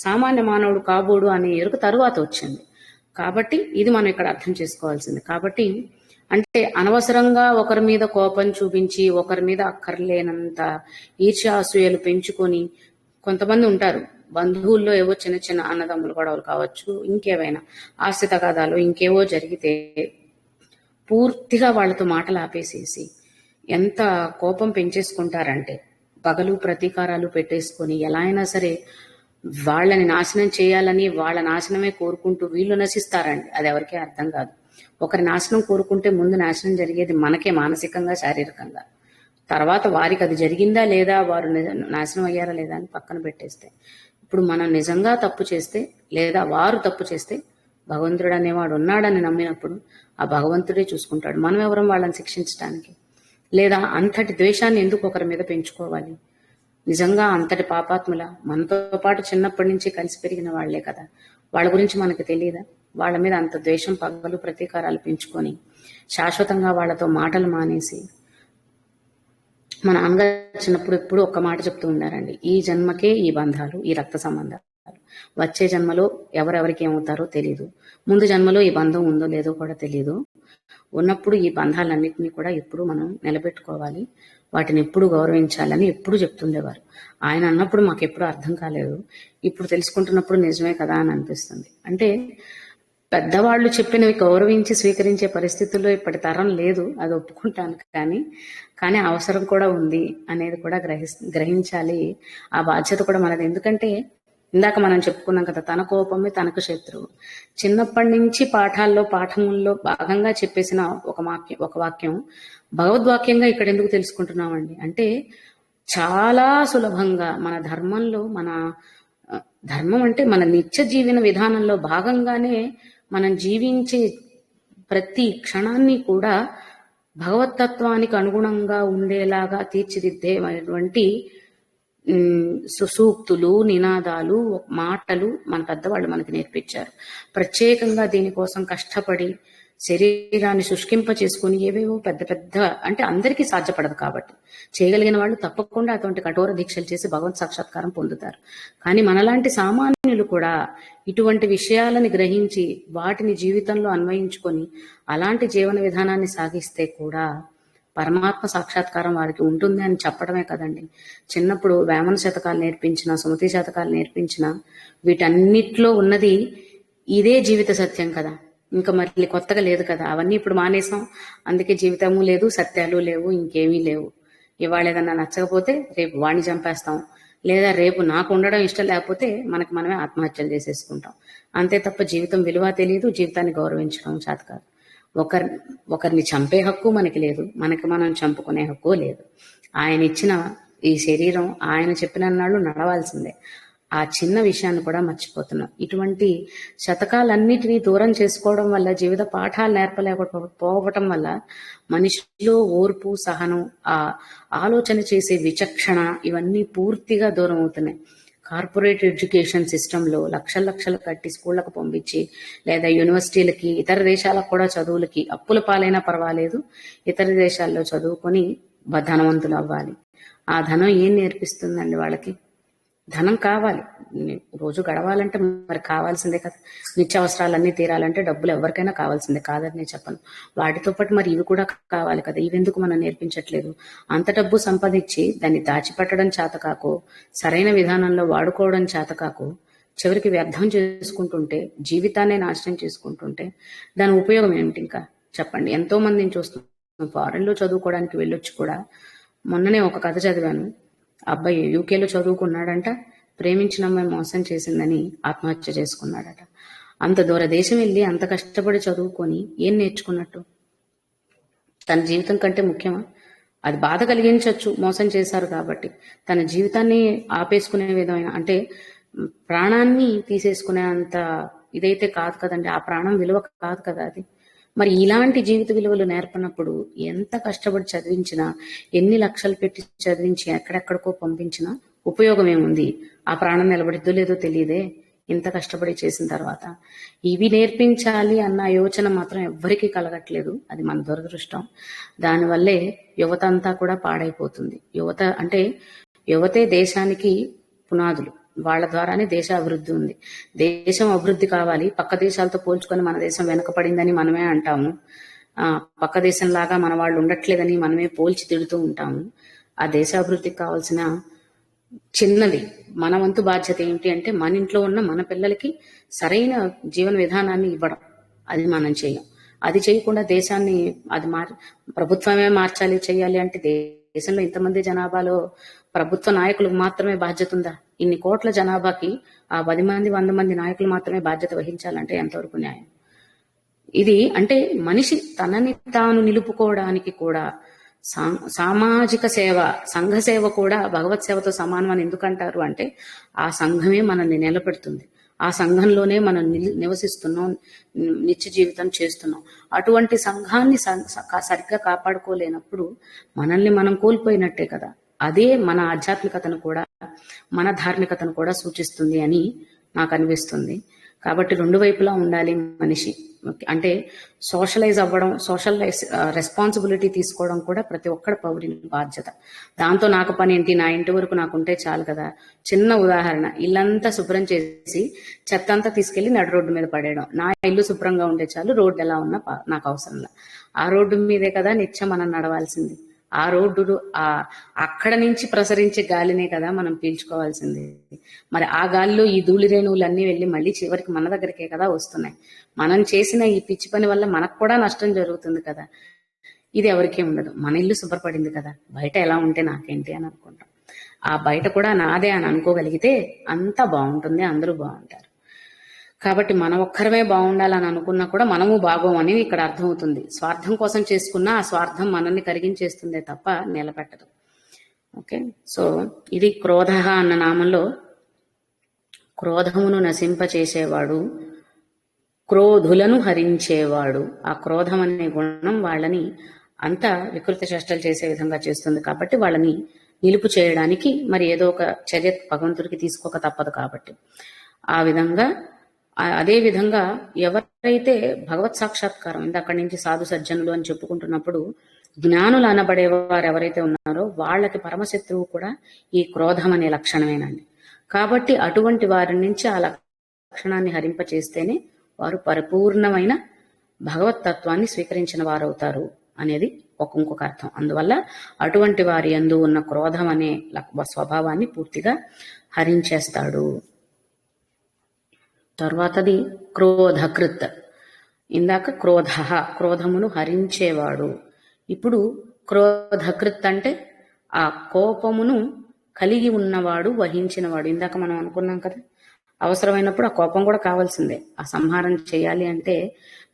సామాన్య మానవుడు కాబోడు అనే ఎరుక తరువాత వచ్చింది. కాబట్టి ఇది మనం ఇక్కడ అర్థం చేసుకోవాల్సింది. కాబట్టి అంటే అనవసరంగా ఒకరి మీద కోపం చూపించి ఒకరి మీద అక్కర్లేనంత ఈర్ష్యాసూయలు పెంచుకొని కొంతమంది ఉంటారు. బంధువుల్లో ఏవో చిన్న చిన్న అన్నదమ్ములు గొడవలు కావచ్చు, ఇంకేవైనా ఆస్తి తగాదాలు ఇంకేవో జరిగితే పూర్తిగా వాళ్ళతో మాటలు ఆపేసేసి ఎంత కోపం పెంచేసుకుంటారంటే పగలు ప్రతీకారాలు పెట్టేసుకొని ఎలా అయినా సరే వాళ్ళని నాశనం చేయాలని వాళ్ళ నాశనమే కోరుకుంటూ వీళ్ళు నశిస్తారండి. అది ఎవరికీ అర్థం కాదు. ఒకరి నాశనం కోరుకుంటే ముందు నాశనం జరిగేది మనకే, మానసికంగా శారీరకంగా. తర్వాత వారికి అది జరిగిందా లేదా, వారు నాశనం అయ్యారా లేదా అని పక్కన పెట్టేస్తే, ఇప్పుడు మనం నిజంగా తప్పు చేస్తే లేదా వారు తప్పు చేస్తే భగవంతుడు అనేవాడు ఉన్నాడని నమ్మినప్పుడు ఆ భగవంతుడే చూసుకుంటాడు. మనం ఎవరం వాళ్ళని శిక్షించడానికి? లేదా అంతటి ద్వేషాన్ని ఎందుకు ఒకరి మీద పెంచుకోవాలి? నిజంగా అంతటి పాపాత్ముల మనతో పాటు చిన్నప్పటి నుంచి కలిసి పెరిగిన వాళ్లే కదా, వాళ్ళ గురించి మనకు తెలియదా? వాళ్ళ మీద అంత ద్వేషం పగలు ప్రతీకారాలు పెంచుకొని శాశ్వతంగా వాళ్ళతో మాటలు మానేసి, మా నాన్నగారు చిన్నప్పుడు ఎప్పుడు ఒక్క మాట చెప్తూ ఉండారండి, ఈ జన్మకే ఈ బంధాలు, ఈ రక్త సంబంధాలు, వచ్చే జన్మలో ఎవరెవరికి ఏమవుతారో తెలీదు, ముందు జన్మలో ఈ బంధం ఉందో లేదో కూడా తెలీదు. ఉన్నప్పుడు ఈ బంధాలన్నింటినీ కూడా ఎప్పుడు మనం నిలబెట్టుకోవాలి, వాటిని ఎప్పుడు గౌరవించాలని ఎప్పుడు చెప్తుండేవారు. ఆయన అన్నప్పుడు మాకు ఎప్పుడు అర్థం కాలేదు, ఇప్పుడు తెలుసుకుంటున్నప్పుడు నిజమే కదా అని అనిపిస్తుంది. అంటే పెద్దవాళ్ళు చెప్పినవి గౌరవించి స్వీకరించే పరిస్థితుల్లో ఇప్పటి తరం లేదు, అది ఒప్పుకుంటాను. కానీ అవసరం కూడా ఉంది అనేది కూడా గ్రహించాలి. ఆ బాధ్యత కూడా మనది. ఎందుకంటే ఇందాక మనం చెప్పుకున్నాం కదా, తన కోపమే తనకు శత్రువు. చిన్నప్పటి నుంచి పాఠముల్లో భాగంగా చెప్పేసిన ఒక వాక్యం భగవద్వాక్యంగా ఇక్కడ ఎందుకు తెలుసుకుంటున్నామండి అంటే, చాలా సులభంగా మన ధర్మంలో, మన ధర్మం అంటే మన నిత్య జీవన విధానంలో భాగంగానే మనం జీవించే ప్రతి క్షణాన్ని కూడా భగవతత్వానికి అనుగుణంగా ఉండేలాగా తీర్చిదిద్దేటువంటి సూక్తులు, నినాదాలు, మాటలు మన పెద్దవాళ్ళు మనకి నేర్పించారు. ప్రత్యేకంగా దీనికోసం కష్టపడి శరీరాన్ని శుష్కింప చేసుకుని ఏవేవో పెద్ద పెద్ద, అంటే అందరికీ సాధ్యపడదు కాబట్టి చేయగలిగిన వాళ్ళు తప్పకుండా అటువంటి కఠోర దీక్షలు చేసి భగవత్ సాక్షాత్కారం పొందుతారు. కానీ మనలాంటి సామాన్యులు కూడా ఇటువంటి విషయాలని గ్రహించి వాటిని జీవితంలో అన్వయించుకొని అలాంటి జీవన విధానాన్ని సాగిస్తే కూడా పరమాత్మ సాక్షాత్కారం వారికి ఉంటుంది అని చెప్పడమే కదండి. చిన్నప్పుడు వేమన శతకాలు నేర్పించిన, సుమతి శతకాలు నేర్పించిన, వీటన్నిటిలో ఉన్నది ఇదే జీవిత సత్యం కదా, ఇంకా మళ్ళీ కొత్తగా లేదు కదా. అవన్నీ ఇప్పుడు మానేసాం, అందుకే జీవితము లేదు, సత్యాలు లేవు, ఇంకేమీ లేవు. ఇవాళ ఏదన్నా నచ్చకపోతే రేపు వాణ్ణి చంపేస్తాం, లేదా రేపు నాకు ఉండడం ఇష్టం లేకపోతే మనమే ఆత్మహత్యలు చేసేసుకుంటాం. అంతే తప్ప జీవితం విలువ తెలియదు, జీవితాన్ని గౌరవించడం చేత కాదు. ఒకరిని చంపే హక్కు మనకి లేదు, మనకి మనం చంపుకునే హక్కు లేదు. ఆయన ఇచ్చిన ఈ శరీరం ఆయన చెప్పిన నాళ్ళు నడవాల్సిందే. ఆ చిన్న విషయాన్ని కూడా మర్చిపోతున్నాం. ఇటువంటి శతకాలన్నిటినీ దూరం చేసుకోవడం వల్ల, జీవిత పాఠాలు నేర్పలేకపోవటం వల్ల మనిషిలో ఓర్పు, సహనం, ఆ ఆలోచన చేసే విచక్షణ ఇవన్నీ పూర్తిగా దూరం అవుతున్నాయి. కార్పొరేట్ ఎడ్యుకేషన్ సిస్టంలో లక్షలు కట్టి స్కూళ్లకు పంపించి, లేదా యూనివర్సిటీలకి, ఇతర దేశాలకు కూడా చదువులకి అప్పుల పాలైనా పర్వాలేదు, ఇతర దేశాల్లో చదువుకొని ధనవంతులు అవ్వాలి. ఆ ధనం ఏం నేర్పిస్తుందండి వాళ్ళకి? ధనం కావాలి, రోజు గడవాలంటే మరి కావాల్సిందే కదా. నిత్యావసరాలన్నీ తీరాలంటే డబ్బులు ఎవరికైనా కావాల్సిందే, కాదని నేను చెప్పను. వాటితో పాటు మరి ఇవి కూడా కావాలి కదా. ఇవెందుకు మనం నేర్పించట్లేదు? అంత డబ్బు సంపాదించి దాన్ని దాచిపెట్టడం చేతకాకు, సరైన విధానంలో వాడుకోవడం చేతకాకు, చివరికి వ్యర్థం చేసుకుంటుంటే, జీవితాన్ని నాశనం చేసుకుంటుంటే దాని ఉపయోగం ఏమిటి ఇంకా చెప్పండి? ఎంతో మందిని చూస్తున్నాం, ఫారెన్ లో చదువుకోవడానికి వెళ్ళొచ్చు కూడా. మొన్ననే ఒక కథ చదివాను, అబ్బాయి యూకేలో చదువుకున్నాడంట, ప్రేమించిన అమ్మాయి మోసం చేసిందని ఆత్మహత్య చేసుకున్నాడట. అంత దూర దేశం వెళ్ళి అంత కష్టపడి చదువుకొని ఏం నేర్చుకున్నట్టు? తన జీవితం కంటే ముఖ్యమా? అది బాధ కలిగించవచ్చు, మోసం చేశారు కాబట్టి. తన జీవితాన్ని ఆపేసుకునే విధమైన, అంటే ప్రాణాన్ని తీసేసుకునే అంత ఇదైతే కాదు కదండి. ఆ ప్రాణం విలువ కాదు కదా అది. మరి ఇలాంటి జీవిత విలువలు నేర్పనప్పుడు ఎంత కష్టపడి చదివించినా, ఎన్ని లక్షలు పెట్టి చదివించి ఎక్కడెక్కడికో పంపించినా ఉపయోగం ఏముంది? ఆ ప్రాణం నిలబడిద్దో లేదో తెలియదే. ఇంత కష్టపడి చేసిన తర్వాత ఇవి నేర్పించాలి అన్న యోచన మాత్రం ఎవ్వరికీ కలగట్లేదు. అది మన దురదృష్టం. దానివల్లే యువత అంతా కూడా పాడైపోతుంది. యువత అంటే యువతే దేశానికి పునాదులు. వాళ్ళ ద్వారానే దేశ అభివృద్ధి ఉంది. దేశం అభివృద్ధి కావాలి. పక్క దేశాలతో పోల్చుకొని మన దేశం వెనకపడిందని మనమే అంటాము. పక్క దేశంలాగా మన వాళ్ళు ఉండట్లేదని మనమే పోల్చి తిడుతూ ఉంటాము. ఆ దేశాభివృద్ధికి కావాల్సిన చిన్నది మన వంతు బాధ్యత ఏంటి అంటే మన ఇంట్లో ఉన్న మన పిల్లలకి సరైన జీవన విధానాన్ని ఇవ్వడం. అది మనం చేయం. అది చేయకుండా దేశాన్ని అది ప్రభుత్వమే మార్చాలి చేయాలి అంటే దేశంలో ఇంతమంది జనాభాలో ప్రభుత్వ నాయకులకు మాత్రమే బాధ్యత ఉందా? ఇన్ని కోట్ల జనాభాకి ఆ 10 మంది 100 మంది నాయకులు మాత్రమే బాధ్యత వహించాలంటే ఎంతవరకు న్యాయం? ఇది అంటే మనిషి తనని తాను నిలుపుకోవడానికి కూడా సామాజిక సేవ, సంఘ సేవ కూడా భగవత్ సేవతో సమానం అని ఎందుకంటారు అంటే ఆ సంఘమే మనల్ని నిలబెడుతుంది. ఆ సంఘంలోనే మనం నివసిస్తున్నాం, నిత్య జీవితం చేస్తున్నాం. అటువంటి సంఘాన్ని సరిగ్గా కాపాడుకోలేనప్పుడు మనల్ని మనం కోల్పోయినట్టే కదా. అదే మన ఆధ్యాత్మికతను కూడా మన ధార్మికతను కూడా సూచిస్తుంది అని నాకు అనిపిస్తుంది. కాబట్టి రెండు వైపులా ఉండాలి మనిషి. అంటే సోషలైజ్ అవ్వడం, సోషల్ రెస్పాన్సిబిలిటీ తీసుకోవడం కూడా ప్రతి ఒక్కడి పౌరుని బాధ్యత. దాంతో నాకు పని ఏంటి, నా ఇంటి వరకు నాకుంటే చాలు కదా. చిన్న ఉదాహరణ, ఇల్లంతా శుభ్రం చేసి చెత్త అంతా తీసుకెళ్లి నడు రోడ్డు మీద పడేయడం. నా ఇల్లు శుభ్రంగా ఉంటే చాలు, రోడ్డు ఎలా ఉన్నా నాకు అవసరంలా. ఆ రోడ్డు మీదే కదా నిత్యం మనం నడవాల్సింది. ఆ రోడ్డు అక్కడ నుంచి ప్రసరించే గాలినే కదా మనం పీల్చుకోవాల్సింది. మరి ఆ గాలిలో ఈ ధూళి రేణువులన్నీ వెళ్ళి మళ్ళీ చివరికి మన దగ్గరికే కదా వస్తున్నాయి. మనం చేసిన ఈ పిచ్చి పని వల్ల మనకు కూడా నష్టం జరుగుతుంది కదా. ఇది ఎవరికీ ఉండదు. మన ఇల్లు శుభ్రపడింది కదా, బయట ఎలా ఉంటే నాకేంటి అని అనుకుంటాం. ఆ బయట కూడా నాదే అని అనుకోగలిగితే అంతా బాగుంటుంది, అందరూ బాగుంటారు. కాబట్టి మనం ఒక్కరమే బాగుండాలని అనుకున్నా కూడా మనము బాగోమని ఇక్కడ అర్థమవుతుంది. స్వార్థం కోసం చేసుకున్నా ఆ స్వార్థం మనల్ని కరిగించేస్తుందే తప్ప నిలబెట్టదు. ఓకే, సో ఇది క్రోధ అన్న నామంలో క్రోధమును నశింపచేసేవాడు, క్రోధులను హరించేవాడు. ఆ క్రోధం అనే గుణం వాళ్ళని అంత వికృత చేష్టలు చేసే విధంగా చేస్తుంది. కాబట్టి వాళ్ళని నిలుపు చేయడానికి మరి ఏదో ఒక చర్య భగవంతుడికి తీసుకోక తప్పదు. కాబట్టి ఆ విధంగా అదే విధంగా ఎవరైతే భగవత్ సాక్షాత్కారం, అక్కడి నుంచి సాధు సజ్జనులు అని చెప్పుకుంటున్నప్పుడు జ్ఞానులు అనబడేవారు ఎవరైతే ఉన్నారో వాళ్ళకి పరమశత్రువు కూడా ఈ క్రోధం అనే లక్షణమేనండి. కాబట్టి అటువంటి వారి నుంచి ఆ లక్షణాన్ని హరింపచేస్తేనే వారు పరిపూర్ణమైన భగవతత్వాన్ని స్వీకరించిన వారవుతారు అనేది ఇంకొక అర్థం. అందువల్ల అటువంటి వారి యందు ఉన్న క్రోధం అనే స్వభావాన్ని పూర్తిగా హరించేస్తాడు. తర్వాతది క్రోధకృత్. ఇందాక క్రోధమును హరించేవాడు. ఇప్పుడు క్రోధకృత్ అంటే ఆ కోపమును కలిగి ఉన్నవాడు, వహించినవాడు. ఇందాక మనం అనుకున్నాం కదా, అవసరమైనప్పుడు ఆ కోపం కూడా కావాల్సిందే. ఆ సంహారం చేయాలి అంటే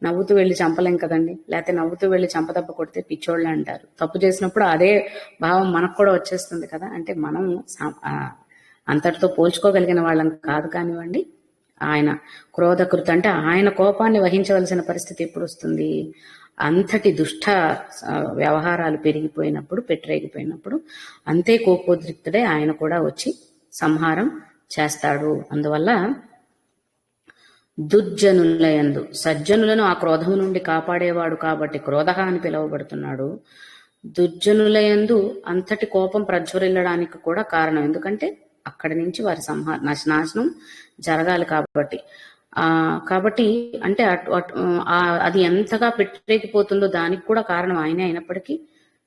నవ్వుతూ వెళ్ళి చంపలేం కదండి, లేకపోతే నవ్వుతూ వెళ్ళి చంపదెబ్బ కొడితే పిచ్చోళ్ళు అంటారు. తప్పు చేసినప్పుడు అదే భావం మనకు కూడా వచ్చేస్తుంది కదా. అంటే మనం అంతటితో పోల్చుకోగలిగిన వాళ్ళం కాదు కానివ్వండి. ఆయన క్రోధకృత అంటే ఆయన కోపాన్ని వహించవలసిన పరిస్థితి ఎప్పుడు వస్తుంది? అంతటి దుష్ట వ్యవహారాలు పెరిగిపోయినప్పుడు, పెట్టరేగిపోయినప్పుడు అంతే కోపోద్రిక్తుడే ఆయన కూడా వచ్చి సంహారం చేస్తాడు. అందువల్ల దుర్జనులయందు, సజ్జనులను ఆ క్రోధము నుండి కాపాడేవాడు కాబట్టి క్రోధ అని పిలువబడుతున్నాడు. దుర్జనులయందు అంతటి కోపం ప్రజ్వరిల్లడానికి కూడా కారణం, ఎందుకంటే అక్కడి నుంచి వారి నాశనం జరగాలి కాబట్టి. కాబట్టి అంటే అది ఎంతగా పెట్టేకిపోతుందో దానికి కూడా కారణం ఆయనే అయినప్పటికీ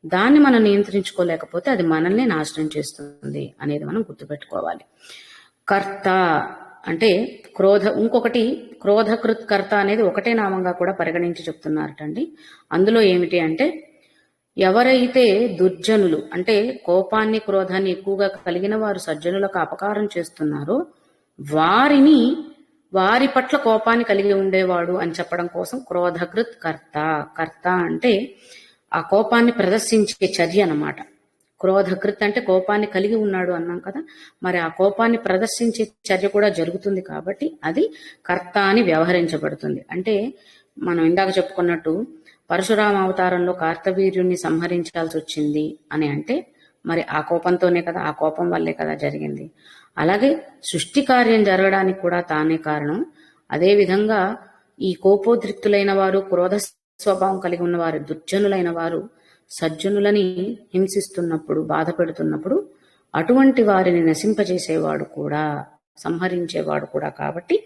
దాన్ని మనం నియంత్రించుకోలేకపోతే అది మనల్ని నాశనం చేస్తుంది అనేది మనం గుర్తుపెట్టుకోవాలి. కర్త అంటే ఇంకొకటి క్రోధకృత్ కర్త అనేది ఒకటే నామంగా కూడా పరిగణించి చెప్తున్నారటండి. అందులో ఏమిటి అంటే ఎవరైతే దుర్జనులు అంటే కోపాన్ని, క్రోధాన్ని ఎక్కువగా కలిగిన వారు సజ్జనులకు అపకారం చేస్తున్నారో వారి పట్ల కోపాన్ని కలిగి ఉండేవాడు అని చెప్పడం కోసం క్రోధకృత్ కర్త. కర్త అంటే ఆ కోపాన్ని ప్రదర్శించే చర్య అన్నమాట. క్రోధకృత్ అంటే కోపాన్ని కలిగి ఉన్నాడు అన్నాం కదా, మరి ఆ కోపాన్ని ప్రదర్శించే చర్య కూడా జరుగుతుంది కాబట్టి అది కర్త అని వ్యవహరించబడుతుంది. అంటే మనం ఇందాక చెప్పుకున్నట్టు పరశురామ అవతారంలో కార్తవీర్యుణ్ణి సంహరించాల్సి వచ్చింది అని అంటే మరి ఆ కోపంతోనే కదా, ఆ కోపం వల్లే కదా జరిగింది. అలాగే సృష్టి కార్యం జరగడానికి కూడా తానే కారణం. అదేవిధంగా ఈ కోపోద్రిక్తులైన వారు, క్రోధ స్వభావం కలిగి ఉన్న వారు, దుర్జనులైన వారు సజ్జనులని హింసిస్తున్నప్పుడు, బాధ పెడుతున్నప్పుడు అటువంటి వారిని నశింపజేసేవాడు కూడా, సంహరించేవాడు కూడా కాబట్టి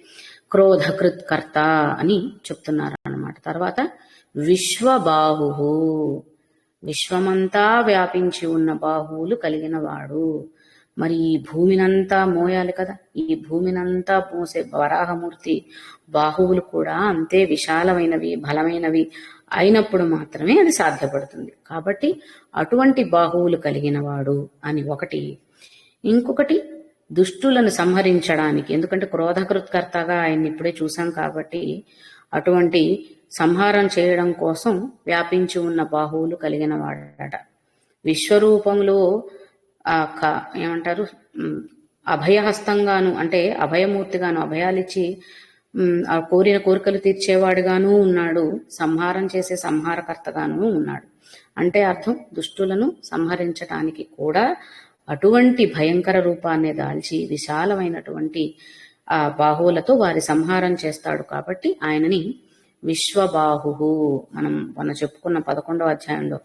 క్రోధకృత్కర్త అని చెప్తున్నారు అన్నమాట. తర్వాత విశ్వబాహు, విశ్వమంతా వ్యాపించి ఉన్న బాహువులు కలిగిన వాడు. మరి ఈ భూమినంతా మోయాలి కదా, ఈ భూమినంతా మోసే వరాహమూర్తి బాహువులు కూడా అంతే విశాలమైనవి, బలమైనవి అయినప్పుడు మాత్రమే అది సాధ్యపడుతుంది. కాబట్టి అటువంటి బాహువులు కలిగిన వాడు అని ఒకటి. ఇంకొకటి దుష్టులను సంహరించడానికి, ఎందుకంటే క్రోధకృత్కర్తగా ఆయన్ని ఇప్పుడే చూసాం కాబట్టి అటువంటి సంహారం చేయడం కోసం వ్యాపించి ఉన్న బాహువులు కలిగిన వాడట. విశ్వరూపంలో ఏమంటారు, అభయహస్తంగాను, అంటే అభయమూర్తిగాను, అభయాలిచ్చి ఆ కోరిన కోరికలు తీర్చేవాడుగాను ఉన్నాడు, సంహారం చేసే సంహారకర్తగాను ఉన్నాడు. అంటే అర్థం దుష్టులను సంహరించటానికి కూడా అటువంటి భయంకర రూపాన్ని దాల్చి విశాలమైనటువంటి ఆ బాహువులతో వారి సంహారం చేస్తాడు. కాబట్టి ఆయనని విశ్వబాహు, మనం చెప్పుకున్న 11వ అధ్యాయంలో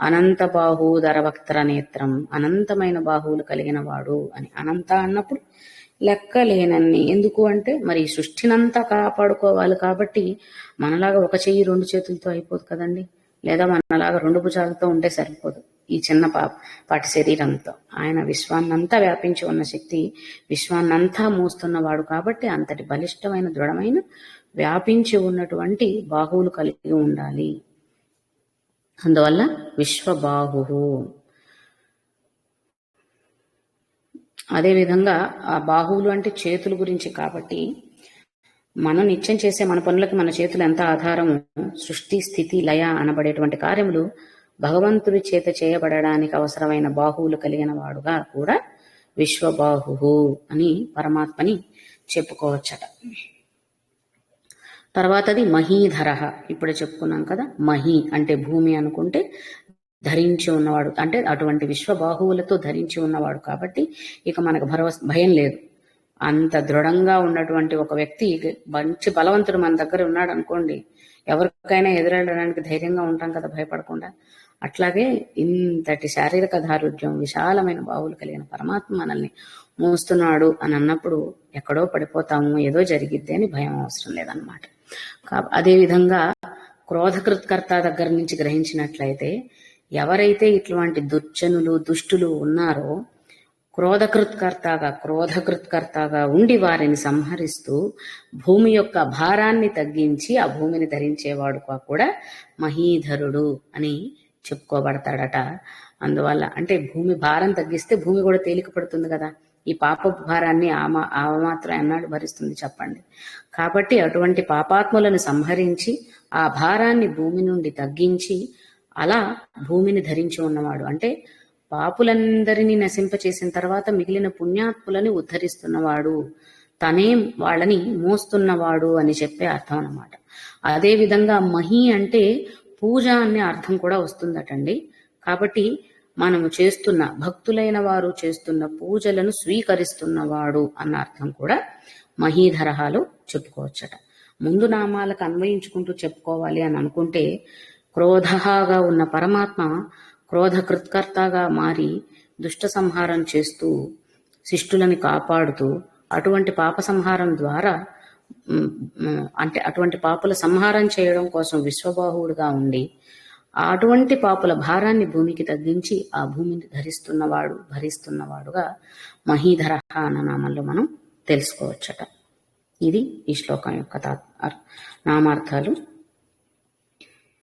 అనంత బాహు ధరవక్త్ర నేత్రం, అనంతమైన బాహువులు కలిగిన వాడు అని. అనంత అన్నప్పుడు లెక్కలేనన్ని. ఎందుకు అంటే మరి సృష్టినంతా కాపాడుకోవాలి కాబట్టి మనలాగా ఒక చెయ్యి 2 చేతులతో అయిపోదు కదండి, లేదా మనలాగా 2 భుజాలతో ఉంటే సరిపోదు ఈ చిన్న పాటి శరీరంతో. ఆయన విశ్వాన్నంతా వ్యాపించి ఉన్న శక్తి, విశ్వాన్నంతా మోస్తున్నవాడు కాబట్టి అంతటి బలిష్టమైన, దృఢమైన, వ్యాపించి ఉన్నటువంటి బాహువులు కలిగి ఉండాలి. అందువల్ల విశ్వబాహు. అదేవిధంగా ఆ బాహువులు అంటే చేతుల గురించి కాబట్టి మనం నిత్యం చేసే మన పనులకి మన చేతులు ఎంత ఆధారము. సృష్టి, స్థితి, లయ అనబడేటువంటి కార్యములు భగవంతుడి చేత చేయబడడానికి అవసరమైన బాహువులు కలిగిన వాడుగా కూడా విశ్వబాహు అని పరమాత్మని చెప్పుకోవచ్చట. తర్వాతది మహీధర. ఇప్పుడు చెప్పుకున్నాం కదా, మహి అంటే భూమి అనుకుంటే ధరించి ఉన్నవాడు, అంటే అటువంటి విశ్వబాహువులతో ధరించి ఉన్నవాడు కాబట్టి ఇక మనకు భయం లేదు. అంత దృఢంగా ఉన్నటువంటి ఒక వ్యక్తి, మంచి బలవంతుడు మన దగ్గర ఉన్నాడు అనుకోండి, ఎవరికైనా ఎదురెళ్ళడానికి ధైర్యంగా ఉంటాం కదా, భయపడకుండా. అట్లాగే ఇంతటి శారీరక దారుఢ్యం, విశాలమైన బాహువులు కలిగిన పరమాత్మ మనల్ని మోస్తున్నాడు అని అన్నప్పుడు ఎక్కడో పడిపోతాము, ఏదో జరిగిద్ది అని భయం అవసరం లేదన్నమాట. అదేవిధంగా క్రోధకృత్కర్త దగ్గర నుంచి గ్రహించినట్లయితే ఎవరైతే ఇట్లాంటి దుర్జనులు, దుష్టులు ఉన్నారో క్రోధకృత్కర్తగా ఉండి వారిని సంహరిస్తూ భూమి యొక్క భారాన్ని తగ్గించి ఆ భూమిని ధరించేవాడు కూడా మహీధరుడు అని చెప్పుకోబడతాడట. అందువల్ల అంటే భూమి భారం తగ్గిస్తే భూమి కూడా తేలిక పడుతుంది కదా, ఈ పాప భారాన్ని ఆ మాత్రం ఎన్నాడు భరిస్తుంది చెప్పండి. కాబట్టి అటువంటి పాపాత్ములను సంహరించి ఆ భారాన్ని భూమి నుండి తగ్గించి అలా భూమిని ధరించి ఉన్నవాడు, అంటే పాపులందరినీ నశింపచేసిన తర్వాత మిగిలిన పుణ్యాత్ములని ఉద్ధరిస్తున్నవాడు, తనే వాళ్ళని మోస్తున్నవాడు అని చెప్పే అర్థం అన్నమాట. అదేవిధంగా మహి అంటే పూజ అనే అర్థం కూడా వస్తుందటండి. కాబట్టి మనము చేస్తున్న, భక్తులైన వారు చేస్తున్న పూజలను స్వీకరిస్తున్నవాడు అన్న అర్థం కూడా మహీధరహాలో చెప్పుకోవచ్చట. ముందు నామాలకు అన్వయించుకుంటూ చెప్పుకోవాలి అని అనుకుంటే క్రోధగా ఉన్న పరమాత్మ క్రోధకృత్కర్తగా మారి దుష్ట సంహారం చేస్తూ శిష్టులని కాపాడుతూ అటువంటి పాప సంహారం ద్వారా, అంటే అటువంటి పాపుల సంహారం చేయడం కోసం విశ్వబాహువుడుగా ఉండి అటువంటి పాపుల భారాన్ని భూమికి తగ్గించి ఆ భూమిని ధరిస్తున్నవాడు, భరిస్తున్నవాడుగా మహీధర అన్న నామంలో మనం తెలుసుకోవచ్చట. ఇది ఈ శ్లోకం యొక్క నామార్థాలు.